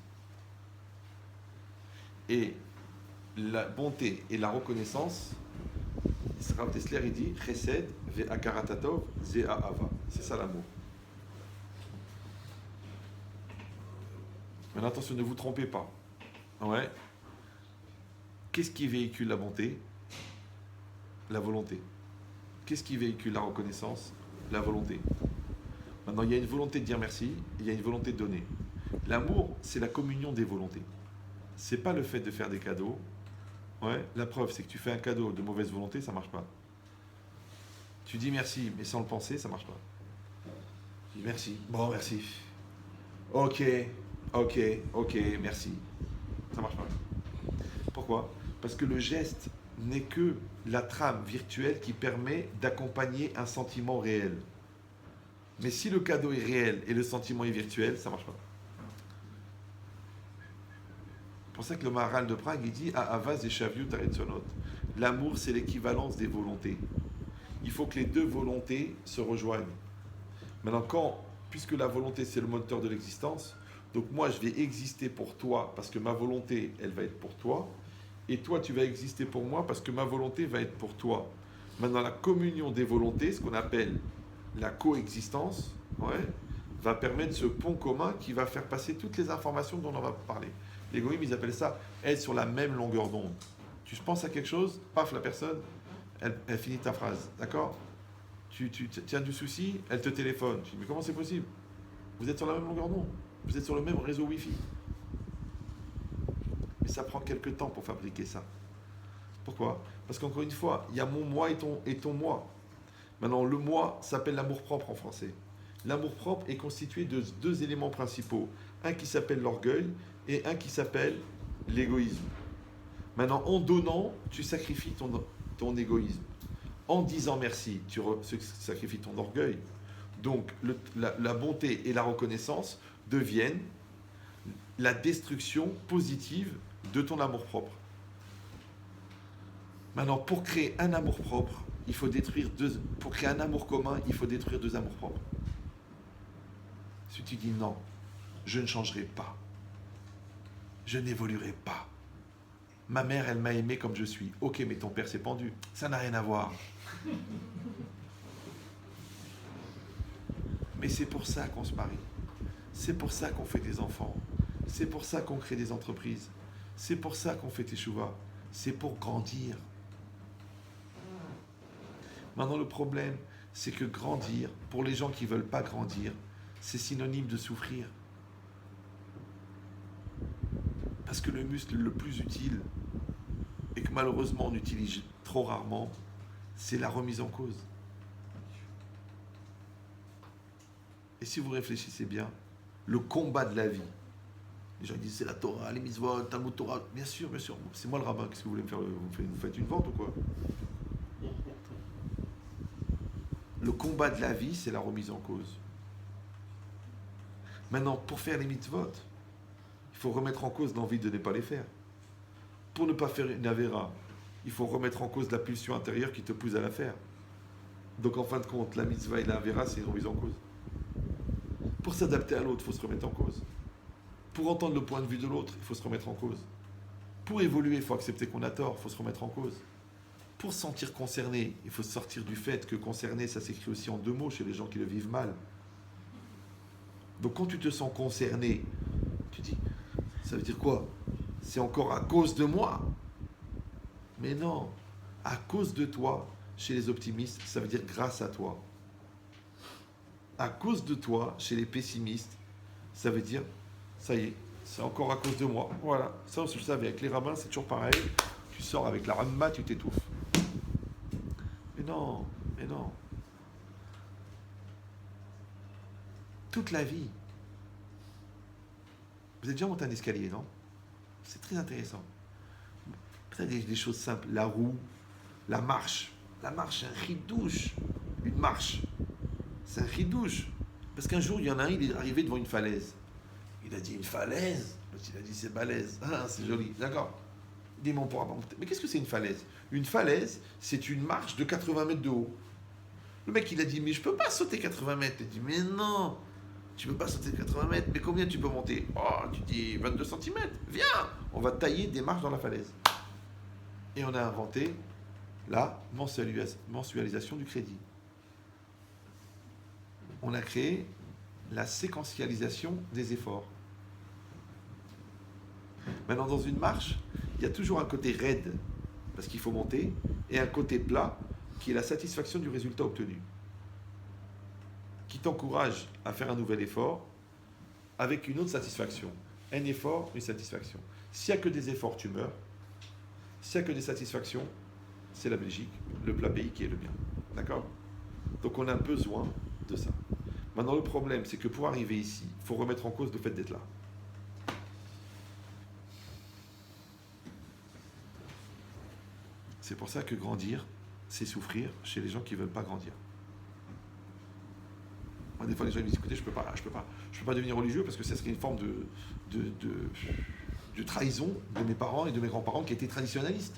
Et la bonté et la reconnaissance, Rav Dessler, il dit Chesed ve'akaratatov ze'ahava. C'est ça l'amour. Mais attention, ne vous trompez pas. Ouais. Qu'est-ce qui véhicule la bonté? La volonté. Qu'est-ce qui véhicule la reconnaissance? La volonté. Maintenant, il y a une volonté de dire merci, il y a une volonté de donner. L'amour, c'est la communion des volontés. C'est pas le fait de faire des cadeaux. Ouais, la preuve, c'est que tu fais un cadeau de mauvaise volonté, ça marche pas. Tu dis merci, mais sans le penser, ça marche pas. Tu dis merci. Bon, merci. Ok, merci. Ça marche pas. Pourquoi? Parce que le geste n'est que la trame virtuelle qui permet d'accompagner un sentiment réel. Mais si le cadeau est réel et le sentiment est virtuel, ça ne marche pas. C'est pour ça que le Maharal de Prague, il dit Ahava zeshaviut haretzonot. L'amour, c'est l'équivalence des volontés. Il faut que les deux volontés se rejoignent. Maintenant, puisque la volonté, c'est le moteur de l'existence, Donc moi, je vais exister pour toi parce que ma volonté, elle va être pour toi. Et toi, tu vas exister pour moi parce que ma volonté va être pour toi. Maintenant, la communion des volontés, ce qu'on appelle la coexistence, ouais, va permettre ce pont commun qui va faire passer toutes les informations dont on va parler. Les goïms, ils appellent ça être sur la même longueur d'onde. Tu penses à quelque chose, paf, la personne, elle finit ta phrase, d'accord? Tu tiens du souci, elle te téléphone. Tu dis, mais comment c'est possible? Vous êtes sur la même longueur d'onde, vous êtes sur le même réseau Wi-Fi. Mais ça prend quelques temps pour fabriquer ça. Pourquoi? Parce qu'encore une fois, il y a mon moi et ton moi. Maintenant, le moi s'appelle l'amour-propre en français. L'amour-propre est constitué de deux éléments principaux. Un qui s'appelle l'orgueil et un qui s'appelle l'égoïsme. Maintenant, en donnant, tu sacrifies ton égoïsme. En disant merci, tu sacrifies ton orgueil. Donc, la bonté et la reconnaissance deviennent la destruction positive de ton amour-propre. Maintenant, pour créer un amour-propre, il faut détruire deux. Pour créer un amour commun, il faut détruire deux amours-propres. Si tu dis non, je ne changerai pas, je n'évoluerai pas. Ma mère, elle m'a aimé comme je suis. Ok, mais ton père s'est pendu. Ça n'a rien à voir. Mais c'est pour ça qu'on se marie. C'est pour ça qu'on fait des enfants. C'est pour ça qu'on crée des entreprises. C'est pour ça qu'on fait teshuva. C'est pour grandir. Maintenant, le problème, c'est que grandir, pour les gens qui ne veulent pas grandir, c'est synonyme de souffrir. Parce que le muscle le plus utile, et que malheureusement on utilise trop rarement, c'est la remise en cause. Et si vous réfléchissez bien, le combat de la vie, les gens disent c'est la Torah, les mitzvot, Talmud Torah, bien sûr, c'est moi le rabbin, qu'est-ce que vous voulez me faire? Vous faites une vente ou quoi? Le combat de la vie, c'est la remise en cause. Maintenant, pour faire les mitzvot, il faut remettre en cause l'envie de ne pas les faire. Pour ne pas faire une avéra, il faut remettre en cause la pulsion intérieure qui te pousse à la faire. Donc en fin de compte, la mitzvah et la avéra, c'est une remise en cause. Pour s'adapter à l'autre, il faut se remettre en cause. Pour entendre le point de vue de l'autre, il faut se remettre en cause. Pour évoluer, il faut accepter qu'on a tort, il faut se remettre en cause. Pour se sentir concerné, il faut sortir du fait que concerné, ça s'écrit aussi en deux mots chez les gens qui le vivent mal. Donc quand tu te sens concerné, tu dis, ça veut dire quoi? C'est encore à cause de moi? Mais non, à cause de toi, chez les optimistes, ça veut dire grâce à toi. À cause de toi, chez les pessimistes, ça veut dire, ça y est, c'est encore à cause de moi. Voilà, ça je le savais, avec les rabbins, c'est toujours pareil. Tu sors avec la ramma, tu t'étouffes. Mais non, mais non. Toute la vie. Vous êtes déjà monté un escalier, non? C'est très intéressant. Peut-être des choses simples. La roue, la marche. La marche, c'est un ridouche. Une marche. C'est un ridouche. Parce qu'un jour, il y en a un, il est arrivé devant une falaise. Il a dit une falaise? Il a dit c'est balèze. Ah, c'est joli. D'accord. Il dit mais on pourra pas monter. Mais qu'est-ce que c'est une falaise? Une falaise, c'est une marche de 80 mètres de haut. Le mec, il a dit mais je peux pas sauter 80 mètres. Il dit mais non, tu peux pas sauter 80 mètres. Mais combien tu peux monter? Oh, tu dis 22 cm. Viens, on va tailler des marches dans la falaise. Et on a inventé la mensualisation du crédit. On a créé la séquentialisation des efforts. Maintenant, dans une marche, il y a toujours un côté raide, parce qu'il faut monter, et un côté plat, qui est la satisfaction du résultat obtenu, qui t'encourage à faire un nouvel effort avec une autre satisfaction. Un effort, une satisfaction. S'il n'y a que des efforts, tu meurs. S'il n'y a que des satisfactions, c'est la Belgique, le plat pays qui est le bien. D'accord? Donc on a besoin de ça. Maintenant, le problème, c'est que pour arriver ici, il faut remettre en cause le fait d'être là. C'est pour ça que grandir, c'est souffrir chez les gens qui ne veulent pas grandir. Moi, des fois, les gens me disent, écoutez, je peux pas devenir religieux parce que ça serait une forme de trahison de mes parents et de mes grands-parents qui étaient traditionnalistes.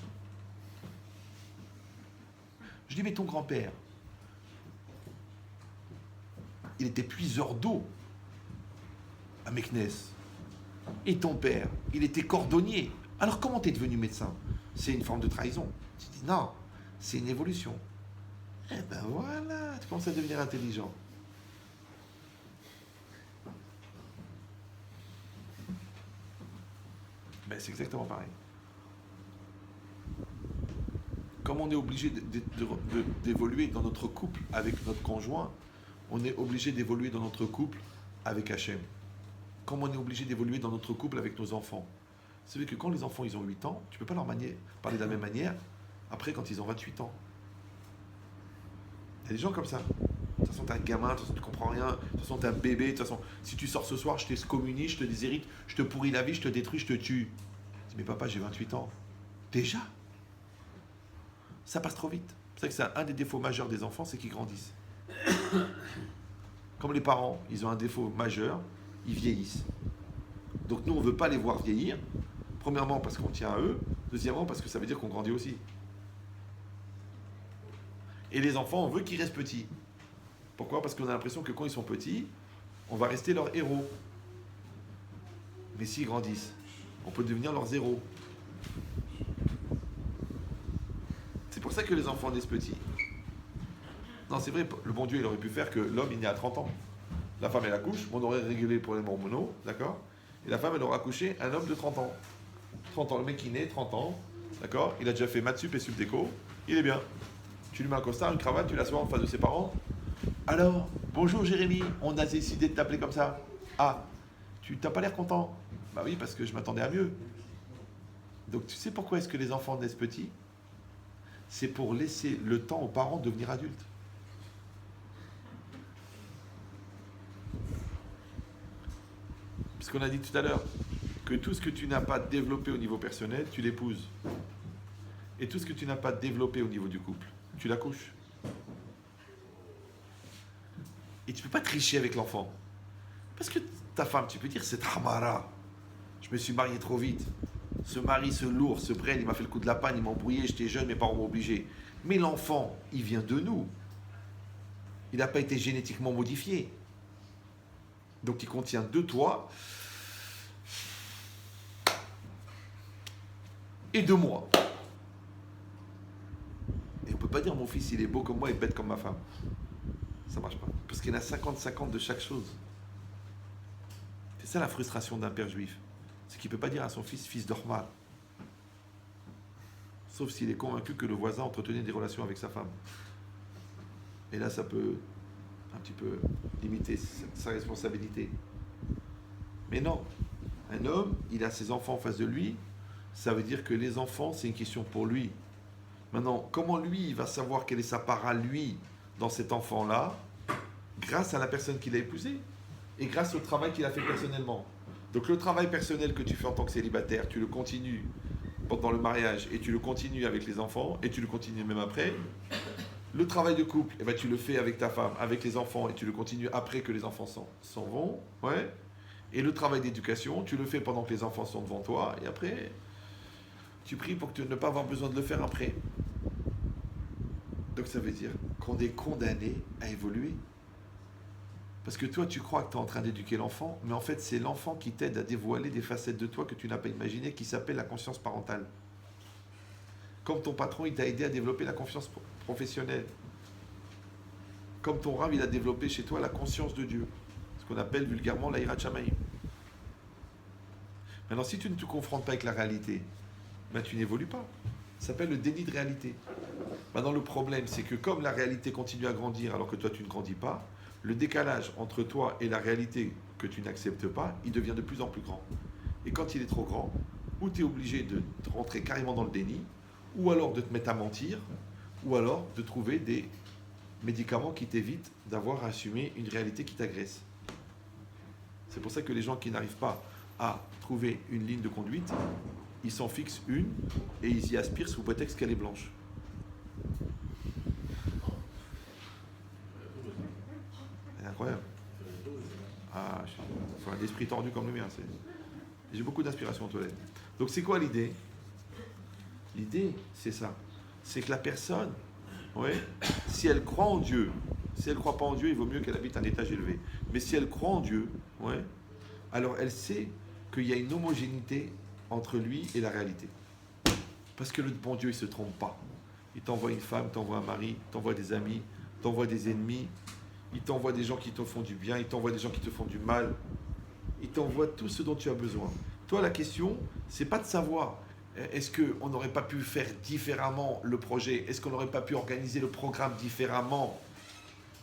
Je dis, mais ton grand-père, il était puiseur d'eau à Meknès. Et ton père, il était cordonnier. Alors comment t'es devenu médecin? C'est une forme de trahison. Tu dis non, c'est une évolution. Eh ben voilà, tu commences à devenir intelligent. Ben c'est exactement pareil. Comme on est obligé d'évoluer dans notre couple avec notre conjoint, on est obligé d'évoluer dans notre couple avec Hachem. Comme on est obligé d'évoluer dans notre couple avec nos enfants. Vous savez que quand les enfants ils ont 8 ans, tu ne peux pas leur parler de la même manière après quand ils ont 28 ans. Il y a des gens comme ça. De toute façon, t'es un gamin, de toute façon, tu comprends rien, de toute façon, t'es un bébé, de toute façon, si tu sors ce soir, je t'excommunie, je te déshérite, je te pourris la vie, je te détruis, je te tue. Je dis, mais papa, j'ai 28 ans. Déjà? Ça passe trop vite. C'est vrai que c'est un des défauts majeurs des enfants, c'est qu'ils grandissent. Comme les parents, ils ont un défaut majeur, ils vieillissent. Donc nous, on ne veut pas les voir vieillir. Premièrement, parce qu'on tient à eux. Deuxièmement, parce que ça veut dire qu'on grandit aussi. Et les enfants, on veut qu'ils restent petits. Pourquoi? Parce qu'on a l'impression que quand ils sont petits, on va rester leurs héros. Mais s'ils grandissent, on peut devenir leurs héros. C'est pour ça que les enfants naissent petits. Non, c'est vrai, le bon Dieu, il aurait pu faire que l'homme, il naît à 30 ans. La femme, elle accouche, on aurait régulé pour les hormonaux, d'accord? Et la femme, elle aura accouché un homme de 30 ans. 30 ans, le mec, il naît, 30 ans, d'accord? Il a déjà fait maths sup et sup déco, il est bien. Tu lui mets un costard, une cravate, tu l'assois en face de ses parents. Alors, bonjour Jérémy, on a décidé de t'appeler comme ça. Ah, tu t'as pas l'air content? Bah oui, parce que je m'attendais à mieux. Donc tu sais pourquoi est-ce que les enfants naissent petits? C'est pour laisser le temps aux parents de devenir adultes. Puisqu'on a dit tout à l'heure que tout ce que tu n'as pas développé au niveau personnel, tu l'épouses. Et tout ce que tu n'as pas développé au niveau du couple, tu l'accouches. Et tu ne peux pas tricher avec l'enfant. Parce que ta femme, tu peux dire, c'est Hamara. Je me suis marié trop vite. Ce mari, ce lourd, ce brel, il m'a fait le coup de la panne, il m'a embrouillé, j'étais jeune, mes parents m'ont obligé. Mais l'enfant, il vient de nous. Il n'a pas été génétiquement modifié. Donc il contient de toi et de moi. Et on ne peut pas dire mon fils il est beau comme moi et bête comme ma femme. Ça ne marche pas. Parce qu'il y en a 50-50 de chaque chose. C'est ça la frustration d'un père juif. C'est qu'il ne peut pas dire à son fils d'Ormal. Sauf s'il est convaincu que le voisin entretenait des relations avec sa femme. Et là ça peut un petit peu limiter sa responsabilité. Mais non, un homme, il a ses enfants en face de lui, ça veut dire que les enfants, c'est une question pour lui. Maintenant, comment lui, il va savoir quelle est sa part à lui dans cet enfant-là, grâce à la personne qu'il a épousée et grâce au travail qu'il a fait personnellement. Donc le travail personnel que tu fais en tant que célibataire, tu le continues pendant le mariage et tu le continues avec les enfants et tu le continues même après. Le travail de couple, eh ben, tu le fais avec ta femme, avec les enfants, et tu le continues après que les enfants s'en vont. Ouais. Et le travail d'éducation, tu le fais pendant que les enfants sont devant toi, et après, tu pries pour ne pas avoir besoin de le faire après. Donc ça veut dire qu'on est condamné à évoluer. Parce que toi, tu crois que tu es en train d'éduquer l'enfant, mais en fait, c'est l'enfant qui t'aide à dévoiler des facettes de toi que tu n'as pas imaginées, qui s'appelle la conscience parentale. Comme ton patron, il t'a aidé à développer la confiance professionnelle. Comme ton rave, il a développé chez toi la conscience de Dieu. Ce qu'on appelle vulgairement l'Aïrat Shamaïm. Maintenant, si tu ne te confrontes pas avec la réalité, ben, tu n'évolues pas. Ça s'appelle le déni de réalité. Maintenant, le problème, c'est que comme la réalité continue à grandir alors que toi, tu ne grandis pas, le décalage entre toi et la réalité que tu n'acceptes pas, il devient de plus en plus grand. Et quand il est trop grand, ou tu es obligé de rentrer carrément dans le déni, ou alors de te mettre à mentir, ou alors de trouver des médicaments qui t'évitent d'avoir à assumer une réalité qui t'agresse. C'est pour ça que les gens qui n'arrivent pas à trouver une ligne de conduite, ils s'en fixent une et ils y aspirent sous prétexte qu'elle est blanche. C'est incroyable. Ah, il faut un esprit tordu comme le mien. J'ai beaucoup d'inspiration en toilette. Donc c'est quoi l'idée? L'idée, c'est ça. C'est que la personne, ouais, si elle croit en Dieu, si elle ne croit pas en Dieu, il vaut mieux qu'elle habite un étage élevé. Mais si elle croit en Dieu, ouais, alors elle sait qu'il y a une homogénéité entre lui et la réalité. Parce que le bon Dieu, il ne se trompe pas. Il t'envoie une femme, il t'envoie un mari, il t'envoie des amis, il t'envoie des ennemis, il t'envoie des gens qui te font du bien, il t'envoie des gens qui te font du mal. Il t'envoie tout ce dont tu as besoin. Toi, la question, c'est pas de savoir est-ce qu'on n'aurait pas pu faire différemment le projet, est-ce qu'on n'aurait pas pu organiser le programme différemment.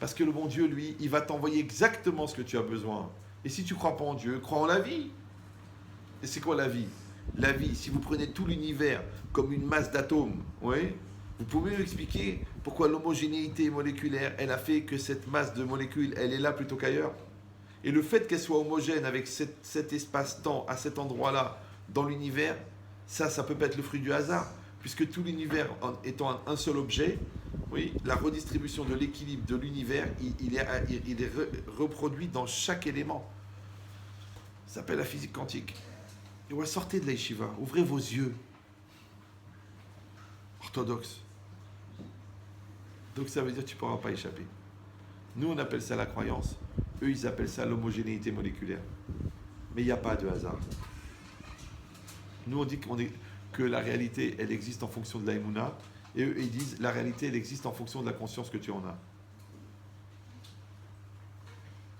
Parce que le bon Dieu, lui, il va t'envoyer exactement ce que tu as besoin. Et si tu ne crois pas en Dieu, crois en la vie. Et c'est quoi la vie? La vie, si vous prenez tout l'univers comme une masse d'atomes, oui, vous pouvez m'expliquer pourquoi l'homogénéité moléculaire, elle a fait que cette masse de molécules, elle est là plutôt qu'ailleurs? Et le fait qu'elle soit homogène avec cet espace-temps à cet endroit-là dans l'univers, ça peut pas être le fruit du hasard, puisque tout l'univers étant un seul objet, oui, la redistribution de l'équilibre de l'univers, il est reproduit dans chaque élément. Ça s'appelle la physique quantique. Et ouais, sortez de la yeshiva, ouvrez vos yeux. Orthodoxe. Donc ça veut dire que tu ne pourras pas échapper. Nous, on appelle ça la croyance. Eux, ils appellent ça l'homogénéité moléculaire. Mais il n'y a pas de hasard. Nous, on dit que la réalité, elle existe en fonction de la Emouna. Et eux, ils disent la réalité, elle existe en fonction de la conscience que tu en as.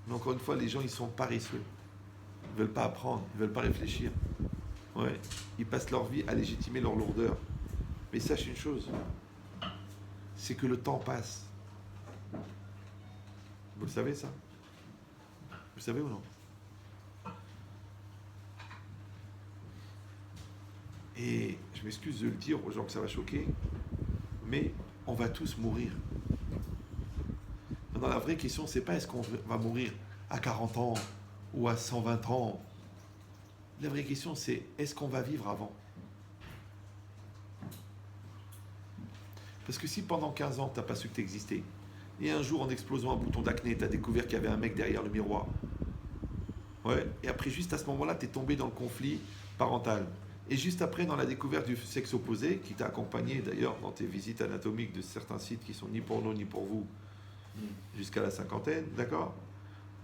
Mais encore une fois, les gens, ils sont paresseux. Ils ne veulent pas apprendre, ils ne veulent pas réfléchir. Ouais. Ils passent leur vie à légitimer leur lourdeur. Mais sache une chose, c'est que le temps passe. Vous le savez, ça? Vous le savez ou non? Et je m'excuse de le dire aux gens que ça va choquer, mais on va tous mourir. Maintenant, la vraie question, c'est pas est-ce qu'on va mourir à 40 ans ou à 120 ans. La vraie question, c'est est-ce qu'on va vivre avant? Parce que si pendant 15 ans, tu n'as pas su que tu existais, et un jour, en explosant un bouton d'acné, tu as découvert qu'il y avait un mec derrière le miroir, ouais, et après, juste à ce moment-là, tu es tombé dans le conflit parental. Et juste après, dans la découverte du sexe opposé, qui t'a accompagné d'ailleurs dans tes visites anatomiques de certains sites qui sont ni pour nous ni pour vous, jusqu'à la cinquantaine, d'accord?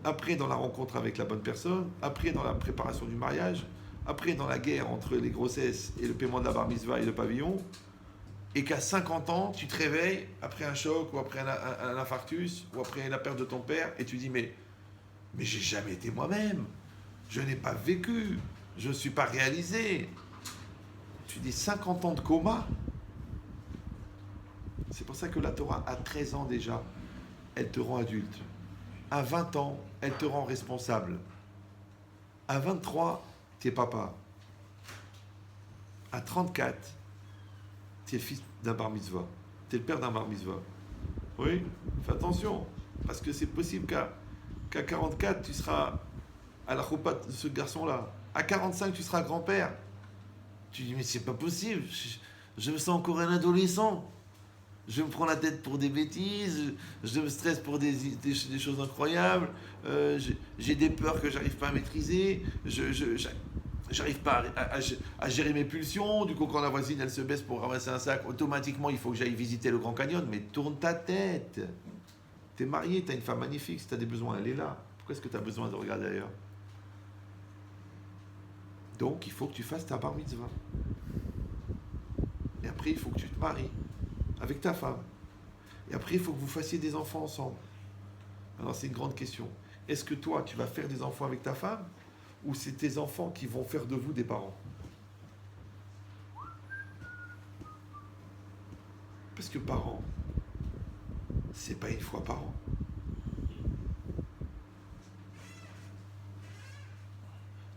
Après, dans la rencontre avec la bonne personne, après, dans la préparation du mariage, après, dans la guerre entre les grossesses et le paiement de la bar mitzvah et le pavillon, et qu'à 50 ans, tu te réveilles après un choc ou après un infarctus ou après la perte de ton père et tu dis mais j'ai jamais été moi-même, je n'ai pas vécu, je ne suis pas réalisé. Tu dis 50 ans de coma. C'est pour ça que la Torah, à 13 ans déjà, elle te rend adulte. À 20 ans, elle te rend responsable. À 23, tu es papa. À 34, tu es le fils d'un bar mitzvah. Tu es le père d'un bar mitzvah. Oui, fais attention. Parce que c'est possible qu'à 44, tu seras à la choupa de ce garçon-là. À 45, tu seras grand-père. Tu dis, mais c'est pas possible. Je me sens encore un adolescent. Je me prends la tête pour des bêtises. Je me stresse pour des choses incroyables. J'ai des peurs que j'arrive pas à maîtriser. J'arrive pas à gérer mes pulsions. Du coup, quand la voisine, elle se baisse pour ramasser un sac, automatiquement, il faut que j'aille visiter le Grand Canyon. Mais tourne ta tête. T'es marié, t'as une femme magnifique. Si t'as des besoins, elle est là. Pourquoi est-ce que t'as besoin de regarder ailleurs? Donc, il faut que tu fasses ta bar mitzvah. Et après, il faut que tu te maries avec ta femme. Et après, il faut que vous fassiez des enfants ensemble. Alors, c'est une grande question. Est-ce que toi, tu vas faire des enfants avec ta femme ou c'est tes enfants qui vont faire de vous des parents? Parce que parents, c'est pas une fois par an.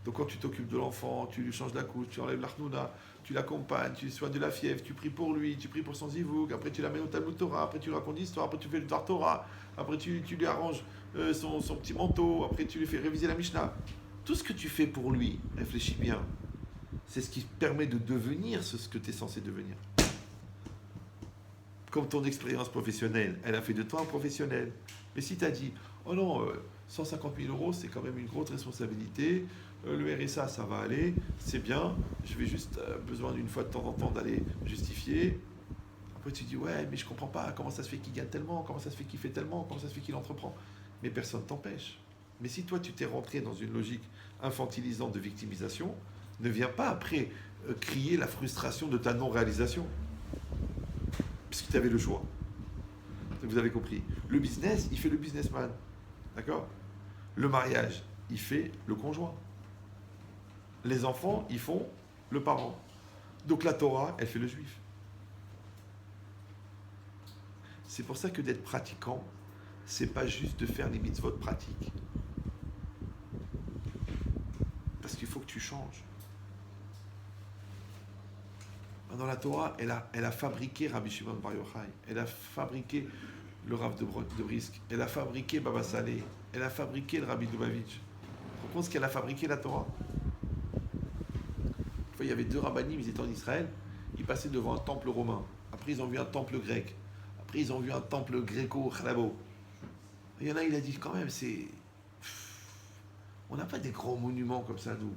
Donc quand tu t'occupes de l'enfant, tu lui changes la couche, tu enlèves l'arnouna, tu l'accompagnes, tu soignes de la fièvre, tu pries pour lui, tu pries pour son zivouk, après tu l'amènes au Talmud Torah, après tu lui racontes l'histoire, après tu fais le Dvar Torah, après tu lui arranges son petit manteau, après tu lui fais réviser la Mishnah. Tout ce que tu fais pour lui, réfléchis bien, c'est ce qui permet de devenir ce que tu es censé devenir. Comme ton expérience professionnelle, elle a fait de toi un professionnel. Mais si tu as dit, oh non, 150 000 euros, c'est quand même une grosse responsabilité, le RSA, ça va aller, c'est bien, je vais juste besoin d'une fois de temps en temps d'aller justifier. Après tu dis, ouais, mais je comprends pas, comment ça se fait qu'il gagne tellement, comment ça se fait qu'il fait tellement, comment ça se fait qu'il entreprend. Mais personne t'empêche. Mais si toi, tu t'es rentré dans une logique infantilisante de victimisation, ne viens pas après crier la frustration de ta non-réalisation. Puisque tu avais le choix. Vous avez compris. Le business, il fait le businessman. D'accord? Le mariage, il fait le conjoint. Les enfants, ils font le parent. Donc la Torah, elle fait le juif. C'est pour ça que d'être pratiquant, c'est pas juste de faire les mitzvot pratiques. Parce qu'il faut que tu changes. Dans la Torah, elle a fabriqué Rabbi Shimon Bar Yochai, elle a fabriqué le Rav de Brisk, elle a fabriqué Baba Saleh, elle a fabriqué le Rabbi Lubavitch. Tu te rends compte ce qu'elle a fabriqué la Torah? Une fois, il y avait deux rabbinim, ils étaient en Israël, ils passaient devant un temple romain. Après, ils ont vu un temple grec. Après, ils ont vu un temple gréco-chalabo. Il y en a, il a dit quand même, on n'a pas des grands monuments comme ça, nous.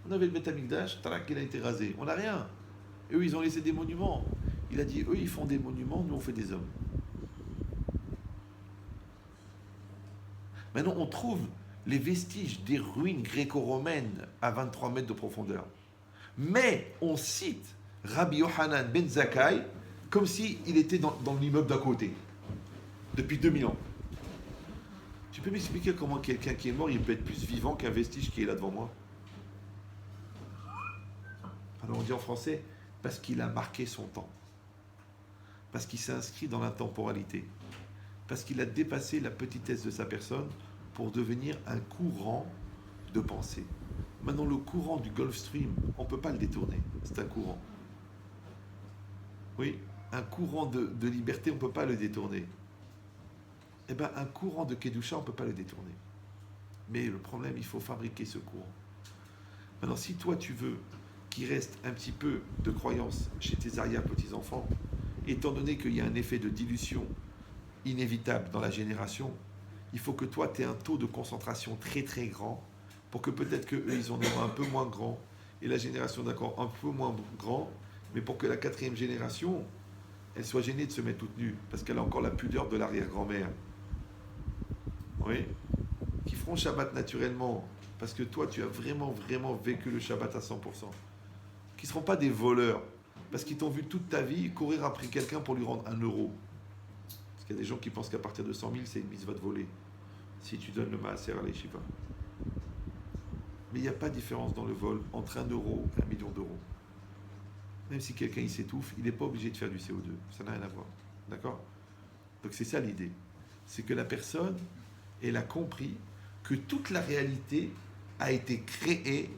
On avait le Beth Amikdash, tarak, il a été rasé. On n'a rien. Et eux, ils ont laissé des monuments. Il a dit, eux, ils font des monuments, nous, on fait des hommes. Maintenant, on trouve les vestiges des ruines gréco-romaines à 23 mètres de profondeur. Mais on cite Rabbi Yohanan ben Zakkai comme s'il était dans l'immeuble d'à côté, depuis 2000 ans. Tu peux m'expliquer comment quelqu'un qui est mort, il peut être plus vivant qu'un vestige qui est là devant moi? Alors on dit en français, parce qu'il a marqué son temps. Parce qu'il s'est inscrit dans la temporalité. Parce qu'il a dépassé la petitesse de sa personne pour devenir un courant de pensée. Maintenant, le courant du Gulf Stream, on ne peut pas le détourner. C'est un courant. Oui, un courant de liberté, on ne peut pas le détourner. Eh bien, un courant de Kedusha, on ne peut pas le détourner. Mais le problème, il faut fabriquer ce courant. Maintenant, si toi, tu veux qu'il reste un petit peu de croyance chez tes arrière-petits-enfants, étant donné qu'il y a un effet de dilution inévitable dans la génération, il faut que toi, tu aies un taux de concentration très très grand pour que peut-être qu'eux, ils en aient un peu moins grand et la génération d'accord un peu moins grand, mais pour que la quatrième génération, elle soit gênée de se mettre toute nue parce qu'elle a encore la pudeur de l'arrière-grand-mère. Oui, qui feront Shabbat naturellement parce que toi, tu as vraiment vécu le Shabbat à 100%. Qui ne seront pas des voleurs parce qu'ils t'ont vu toute ta vie courir après quelqu'un pour lui rendre 1 euro. Parce qu'il y a des gens qui pensent qu'à partir de 100 000, c'est une mitzvah de voler. Si tu donnes le maaser à l'Eshiva. Mais il n'y a pas de différence dans le vol entre 1 euro et 1 million d'euros. Même si quelqu'un il s'étouffe, il n'est pas obligé de faire du CO2. Ça n'a rien à voir. D'accord? Donc c'est ça l'idée. C'est que la personne, elle a compris que toute la réalité a été créée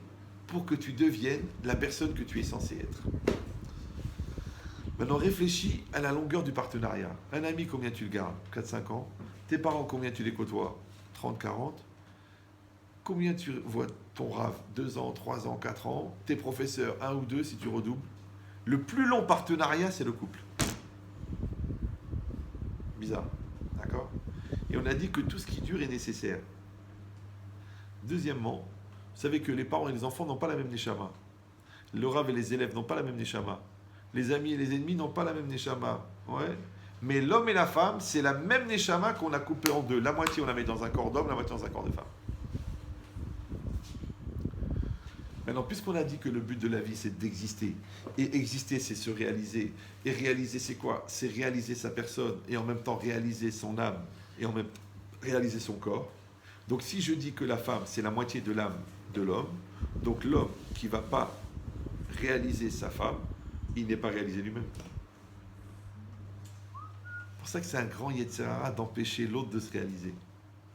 pour que tu deviennes la personne que tu es censé être. Maintenant, réfléchis à la longueur du partenariat. Un ami, combien tu le gardes? 4-5 ans. Tes parents, combien tu les côtoies? 30-40. Combien tu vois ton Rav? 2 ans, 3 ans, 4 ans. Tes professeurs, 1 ou 2 si tu redoubles. Le plus long partenariat, c'est le couple. Bizarre. D'accord? Et on a dit que tout ce qui dure est nécessaire. Deuxièmement, vous savez que les parents et les enfants n'ont pas la même neshama. Le Rav et les élèves n'ont pas la même neshama. Les amis et les ennemis n'ont pas la même neshama. Ouais. Mais l'homme et la femme, c'est la même neshama qu'on a coupée en deux. La moitié, on la met dans un corps d'homme, la moitié dans un corps de femme. Maintenant, puisqu'on a dit que le but de la vie, c'est d'exister, et exister, c'est se réaliser, et réaliser, c'est quoi? C'est réaliser sa personne, et en même temps réaliser son âme, et en même temps réaliser son corps. Donc, si je dis que la femme, c'est la moitié de l'âme de l'homme, donc l'homme qui ne va pas réaliser sa femme, il n'est pas réalisé lui-même. C'est pour ça que c'est un grand Yetzer Hara d'empêcher l'autre de se réaliser.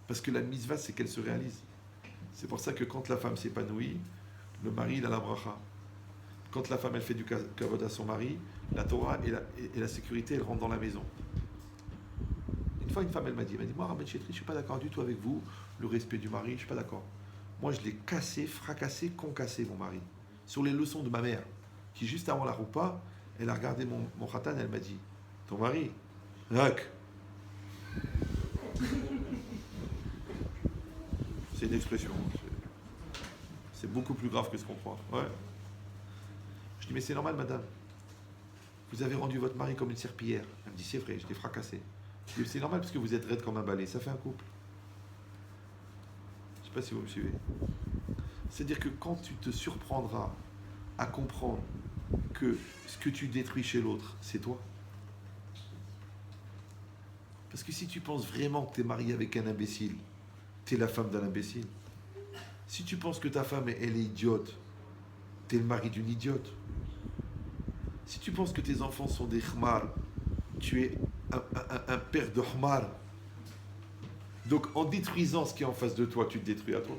Parce que la mitzvah, c'est qu'elle se réalise. C'est pour ça que quand la femme s'épanouit, le mari, il a la bracha. Quand la femme, elle fait du kavod à son mari, la Torah et la sécurité, elle rentrent dans la maison. Une fois, une femme, elle m'a dit, moi, Rabbi Chetri, je ne suis pas d'accord du tout avec vous, le respect du mari, je ne suis pas d'accord. Moi, je l'ai cassé, fracassé, concassé, mon mari. Sur les leçons de ma mère, qui juste avant la roupa, elle a regardé mon khatan, elle m'a dit, ton mari, Rak. C'est une expression. C'est beaucoup plus grave que ce qu'on croit. Ouais. Je dis, mais c'est normal, madame. Vous avez rendu votre mari comme une serpillière. Elle me dit, c'est vrai, je l'ai fracassé. Je dis, c'est normal parce que vous êtes raide comme un balai. Ça fait un couple. Je ne sais pas si vous me suivez. C'est-à-dire que quand tu te surprendras à comprendre que ce que tu détruis chez l'autre, c'est toi. Parce que si tu penses vraiment que tu es marié avec un imbécile, tu es la femme d'un imbécile. Si tu penses que ta femme, elle est idiote, tu es le mari d'une idiote. Si tu penses que tes enfants sont des khmar, tu es un père de khmar. Donc en détruisant ce qui est en face de toi, tu te détruis à toi.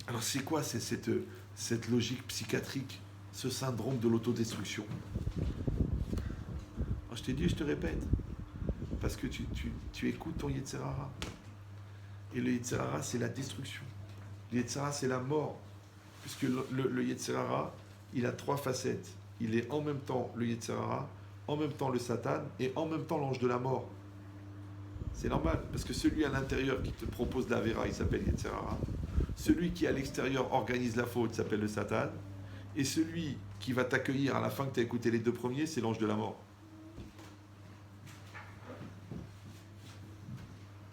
Alors c'est quoi cette logique psychiatrique, ce syndrome de l'autodestruction? Alors, je t'ai dit et je te répète, parce que tu écoutes ton Yetzer Hara. Et le Yetzer Hara, c'est la destruction. Le Yetzer Hara, c'est la mort. Puisque le Yetzer Hara, il a 3 facettes. Il est en même temps le Yetzer Hara, en même temps le Satan et en même temps l'ange de la mort. C'est normal, parce que celui à l'intérieur qui te propose la Vera, il s'appelle Yetzer Hara. Celui qui à l'extérieur organise la faute s'appelle le Satan. Et celui qui va t'accueillir à la fin que tu as écouté les 2 premiers, c'est l'ange de la mort.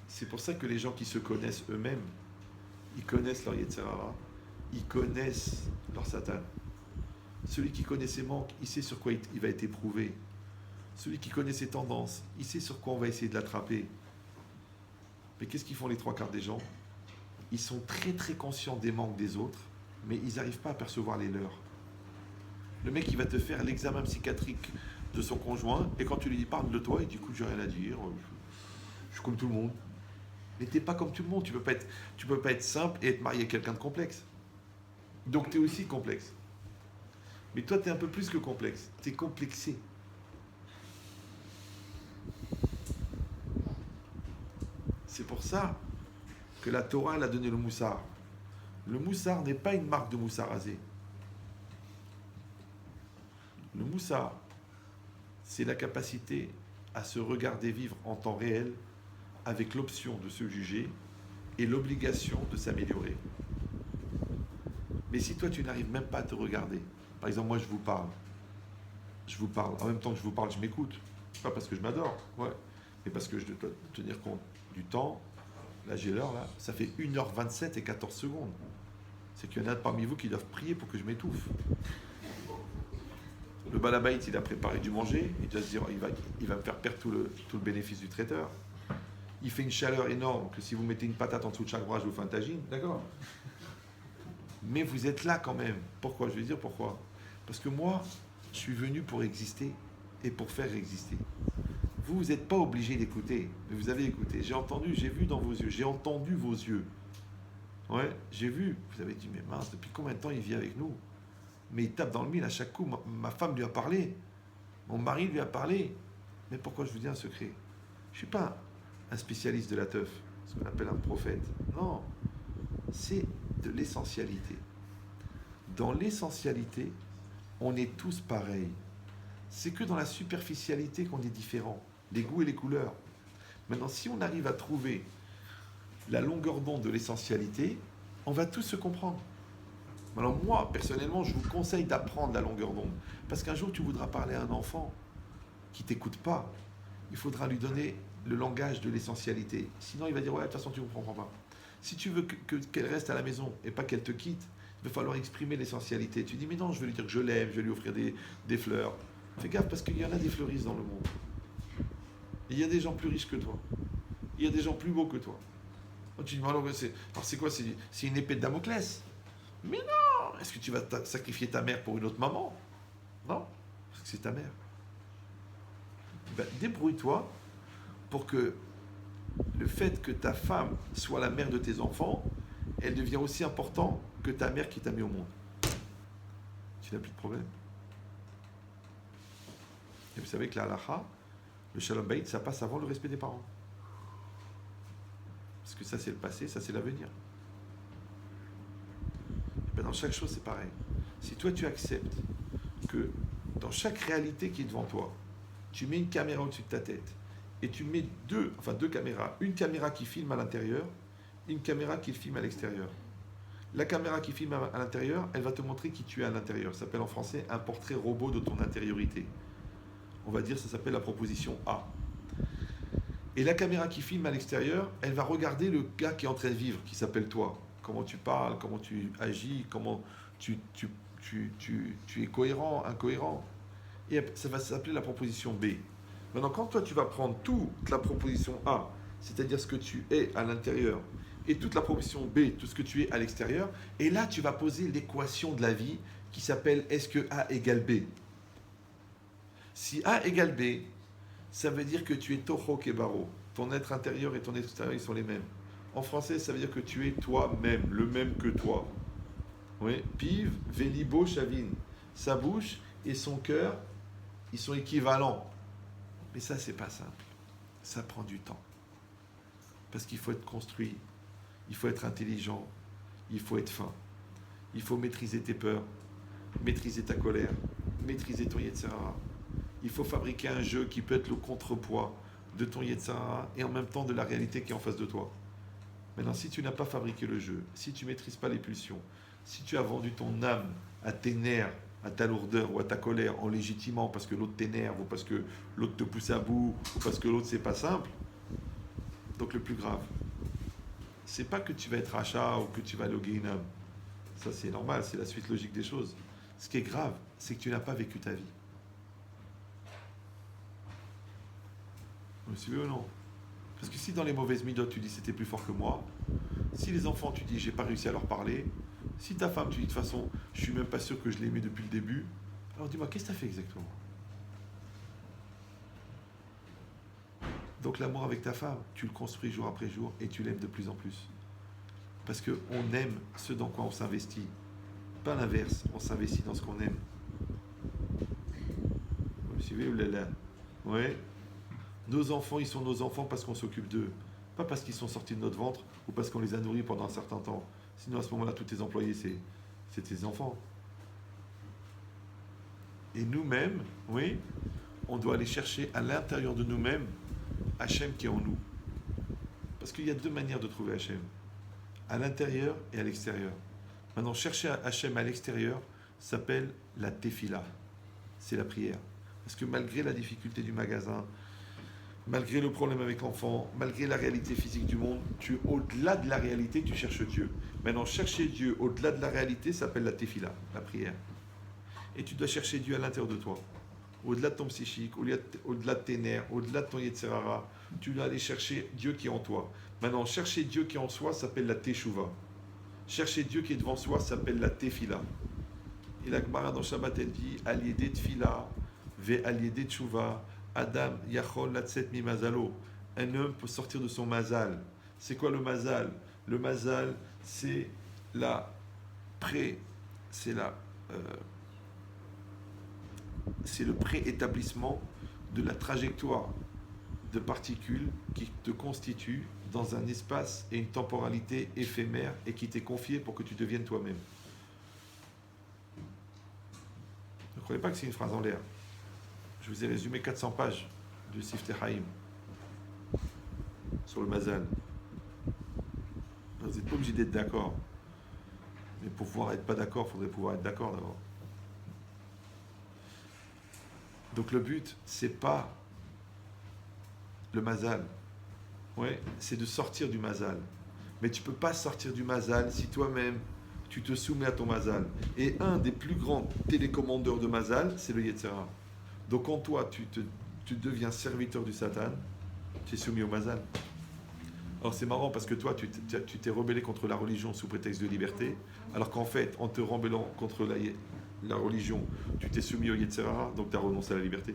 C'est pour ça que les gens qui se connaissent eux-mêmes, ils connaissent leur Yetzer Hara, ils connaissent leur Satan. Celui qui connaît ses manques, il sait sur quoi il va être éprouvé. Celui qui connaît ses tendances, il sait sur quoi on va essayer de l'attraper. Mais qu'est-ce qu'ils font les 3/4 des gens? Ils sont très très conscients des manques des autres, mais ils n'arrivent pas à percevoir les leurs. Le mec, il va te faire l'examen psychiatrique de son conjoint, et quand tu lui dis parle de toi, il dit écoute, j'ai rien à dire, je suis comme tout le monde. Mais t'es pas comme tout le monde, tu peux pas être simple et être marié à quelqu'un de complexe. Donc tu es aussi complexe. Mais toi, tu es un peu plus que complexe, tu es complexé. C'est pour ça que la Torah, elle a donné le moussard. Le moussard n'est pas une marque de moussard rasé. Le moussard, c'est la capacité à se regarder vivre en temps réel avec l'option de se juger et l'obligation de s'améliorer. Mais si toi, tu n'arrives même pas à te regarder, par exemple, moi, je vous parle, en même temps que je vous parle, je m'écoute. Pas parce que je m'adore, ouais, mais parce que je dois tenir compte du temps. Là, j'ai l'heure, là, ça fait 1h27 et 14 secondes. C'est qu'il y en a parmi vous qui doivent prier pour que je m'étouffe. Le balabait, il a préparé du manger, il doit se dire, il va me faire perdre tout le bénéfice du traiteur. Il fait une chaleur énorme que si vous mettez une patate en dessous de chaque bras, je vous fais un tagine, d'accord? Mais vous êtes là quand même. Pourquoi? Je vais dire pourquoi. Parce que moi, je suis venu pour exister et pour faire exister. Vous n'êtes pas obligé d'écouter, mais vous avez écouté. J'ai entendu, j'ai vu dans vos yeux, j'ai entendu vos yeux. Ouais, j'ai vu. Vous avez dit, mais mince, depuis combien de temps il vit avec nous? Mais il tape dans le mille à chaque coup. Ma femme lui a parlé. Mon mari lui a parlé. Mais pourquoi je vous dis un secret? Je ne suis pas un spécialiste de la teuf, ce qu'on appelle un prophète. Non, c'est de l'essentialité. Dans l'essentialité, on est tous pareils. C'est que dans la superficialité qu'on est différents, les goûts et les couleurs. Maintenant, si on arrive à trouver la longueur d'onde de l'essentialité, on va tous se comprendre. Alors moi, personnellement, je vous conseille d'apprendre la longueur d'onde. Parce qu'un jour, tu voudras parler à un enfant qui ne t'écoute pas. Il faudra lui donner le langage de l'essentialité. Sinon, il va dire, ouais, de toute façon, tu ne comprends pas. Si tu veux qu'elle reste à la maison et pas qu'elle te quitte, il va falloir exprimer l'essentialité. Tu dis, mais non, je vais lui dire que je l'aime, je vais lui offrir des fleurs. Fais gaffe, parce qu'il y en a des fleuristes dans le monde. Et il y a des gens plus riches que toi. Il y a des gens plus beaux que toi. Tu dis, alors c'est quoi? C'est une épée de Damoclès. Mais non! Est-ce que tu vas sacrifier ta mère pour une autre maman? Non, parce que c'est ta mère. Ben, débrouille-toi pour que le fait que ta femme soit la mère de tes enfants, elle devient aussi important que ta mère qui t'a mis au monde. Tu n'as plus de problème. Et vous savez que la halakha, le shalom bayit, ça passe avant le respect des parents. Parce que ça c'est le passé, ça c'est l'avenir. Ben dans chaque chose c'est pareil. Si toi tu acceptes que dans chaque réalité qui est devant toi, tu mets une caméra au-dessus de ta tête et tu mets deux caméras, une caméra qui filme à l'intérieur, une caméra qui filme à l'extérieur. La caméra qui filme à l'intérieur, elle va te montrer qui tu es à l'intérieur. Ça s'appelle en français un portrait robot de ton intériorité. On va dire ça s'appelle la proposition A. Et la caméra qui filme à l'extérieur, elle va regarder le gars qui est en train de vivre, qui s'appelle toi. Comment tu parles, comment tu agis, comment tu es cohérent, incohérent. Et ça va s'appeler la proposition B. Maintenant, quand toi, tu vas prendre toute la proposition A, c'est-à-dire ce que tu es à l'intérieur, et toute la proposition B, tout ce que tu es à l'extérieur, et là, tu vas poser l'équation de la vie qui s'appelle est-ce que A égale B? Si A égale B, ça veut dire que tu es Toho Kebaro. Ton être intérieur et ton être extérieur, ils sont les mêmes. En français, ça veut dire que tu es toi-même, le même que toi. Oui. Piv, Velibo, Chavin. Sa bouche et son cœur, ils sont équivalents. Mais ça, c'est pas simple. Ça prend du temps. Parce qu'il faut être construit, il faut être intelligent, il faut être fin. Il faut maîtriser tes peurs, maîtriser ta colère, maîtriser ton Yetzirah. Il faut fabriquer un jeu qui peut être le contrepoids de ton Yetzirah et en même temps de la réalité qui est en face de toi. Maintenant, si tu n'as pas fabriqué le jeu, si tu ne maîtrises pas les pulsions, si tu as vendu ton âme à tes nerfs, à ta lourdeur ou à ta colère en légitimant parce que l'autre t'énerve ou parce que l'autre te pousse à bout ou parce que l'autre c'est pas simple, donc le plus grave, c'est pas que tu vas être rachat ou que tu vas aller au Guéhinam. Ça c'est normal, c'est la suite logique des choses. Ce qui est grave, c'est que tu n'as pas vécu ta vie. Vous me suivez ou non? Parce que si dans les mauvaises midotes tu dis c'était plus fort que moi, si les enfants tu dis j'ai pas réussi à leur parler, si ta femme tu dis de toute façon je suis même pas sûr que je l'aimais depuis le début, alors dis-moi qu'est-ce que tu as fait exactement? Donc l'amour avec ta femme, tu le construis jour après jour et tu l'aimes de plus en plus. Parce qu'on aime ce dans quoi on s'investit. Pas l'inverse, on s'investit dans ce qu'on aime. Vous me suivez ou là? Ouais. Nos enfants, ils sont nos enfants parce qu'on s'occupe d'eux. Pas parce qu'ils sont sortis de notre ventre ou parce qu'on les a nourris pendant un certain temps. Sinon, à ce moment-là, tous tes employés, c'est tes enfants. Et nous-mêmes, oui, on doit aller chercher à l'intérieur de nous-mêmes Hachem qui est en nous. Parce qu'il y a deux manières de trouver Hachem. À l'intérieur et à l'extérieur. Maintenant, chercher Hachem à l'extérieur s'appelle la tefila. C'est la prière. Parce que malgré la difficulté du magasin, malgré le problème avec l'enfant, malgré la réalité physique du monde, au-delà de la réalité, tu cherches Dieu. Maintenant, chercher Dieu au-delà de la réalité s'appelle la tefila, la prière. Et tu dois chercher Dieu à l'intérieur de toi. Au-delà de ton psychique, au-delà de tes nerfs, au-delà de ton Yetzirara, tu dois aller chercher Dieu qui est en toi. Maintenant, chercher Dieu qui est en soi s'appelle la teshuva. Chercher Dieu qui est devant soi s'appelle la tefila. Et la Gemara dans Shabbat, elle dit Aliédé tefila, ve aliédé teshuva. Adam yachol latset mi mazalo. Un homme peut sortir de son mazal. C'est quoi le mazal? Le mazal, c'est c'est le pré-établissement de la trajectoire de particules qui te constituent dans un espace et une temporalité éphémère et qui t'est confié pour que tu deviennes toi-même. Ne croyez pas que c'est une phrase en l'air. Je vous ai résumé 400 pages du Siftei Chaim sur le Mazal. Vous n'êtes pas obligé d'être d'accord. Mais pour pouvoir être pas d'accord, il faudrait pouvoir être d'accord d'abord. Donc le but, c'est pas le Mazal. Ouais, c'est de sortir du Mazal. Mais tu ne peux pas sortir du Mazal si toi-même, tu te soumets à ton Mazal. Et un des plus grands télécommandeurs de Mazal, c'est le Yetzirah. Donc quand toi, tu deviens serviteur du Satan, tu es soumis au Mazal. Alors c'est marrant parce que toi, tu t'es rebellé contre la religion sous prétexte de liberté, alors qu'en fait, en te rebellant contre la religion, tu t'es soumis au Yetzirah, donc tu as renoncé à la liberté.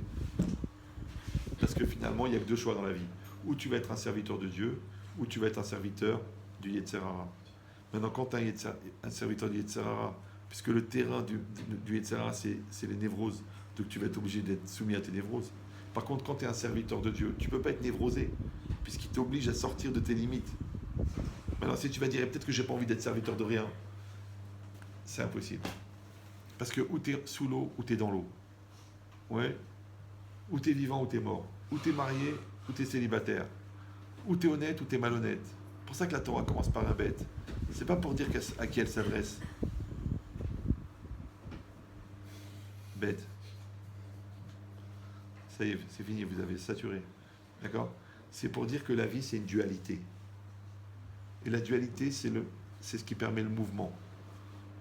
Parce que finalement, il n'y a que deux choix dans la vie. Ou tu vas être un serviteur de Dieu, ou tu vas être un serviteur du Yetzirah. Maintenant, quand tu es un serviteur du Yetzirah, puisque le terrain du Yetzirah, c'est les névroses, donc tu vas être obligé d'être soumis à tes névroses. Par contre, quand tu es un serviteur de Dieu, tu ne peux pas être névrosé, puisqu'il t'oblige à sortir de tes limites. Maintenant, si tu vas dire, peut-être que j'ai pas envie d'être serviteur de rien, c'est impossible. Parce que ou tu es sous l'eau, ou tu es dans l'eau. Ouais. Ou tu es vivant, ou tu es mort. Ou tu es marié, ou tu es célibataire. Ou tu es honnête, ou tu es malhonnête. C'est pour ça que la Torah commence par un bête. C'est pas pour dire à qui elle s'adresse. Bête. Ça y est, c'est fini, vous avez saturé. D'accord? c'est pour dire que la vie, c'est une dualité. Et la dualité, c'est ce qui permet le mouvement.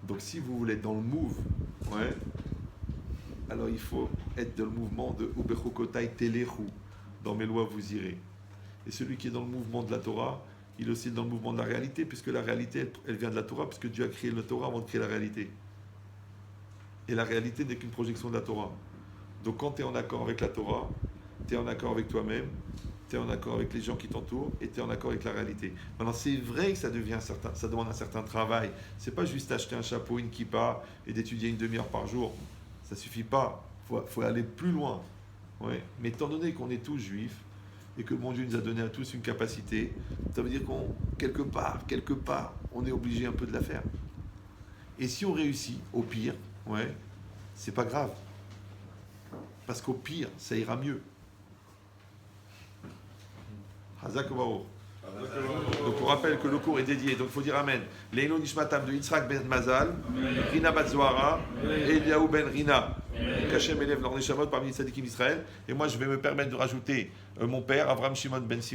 Donc si vous voulez être dans le move, ouais, alors il faut être dans le mouvement de Ubechokotai Telechu. Dans mes lois, vous irez. Et celui qui est dans le mouvement de la Torah, il est aussi dans le mouvement de la réalité, puisque la réalité, elle vient de la Torah, puisque Dieu a créé la Torah avant de créer la réalité. Et la réalité n'est qu'une projection de la Torah. Donc quand tu es en accord avec la Torah, tu es en accord avec toi-même, tu es en accord avec les gens qui t'entourent, et tu es en accord avec la réalité. Maintenant, c'est vrai que ça demande un certain travail. C'est pas juste acheter un chapeau, une kippa, et d'étudier une demi-heure par jour. Ça suffit pas. Faut aller plus loin. Ouais. Mais étant donné qu'on est tous juifs, et que mon Dieu nous a donné à tous une capacité, ça veut dire quelque part, on est obligé un peu de la faire. Et si on réussit, au pire, ouais, c'est pas grave. Parce qu'au pire, ça ira mieux. Hazak Baruch. Donc on rappelle que le cours est dédié, donc il faut dire Amen. Leilon Nishmatam de Yitzhak ben Mazal, Rina bat Zohara, Eliaou ben Rina, Kachem élève leur Neshamot parmi les Tzadikim d'Israël. Et moi je vais me permettre de rajouter mon père, Avraham Shimon ben Simon.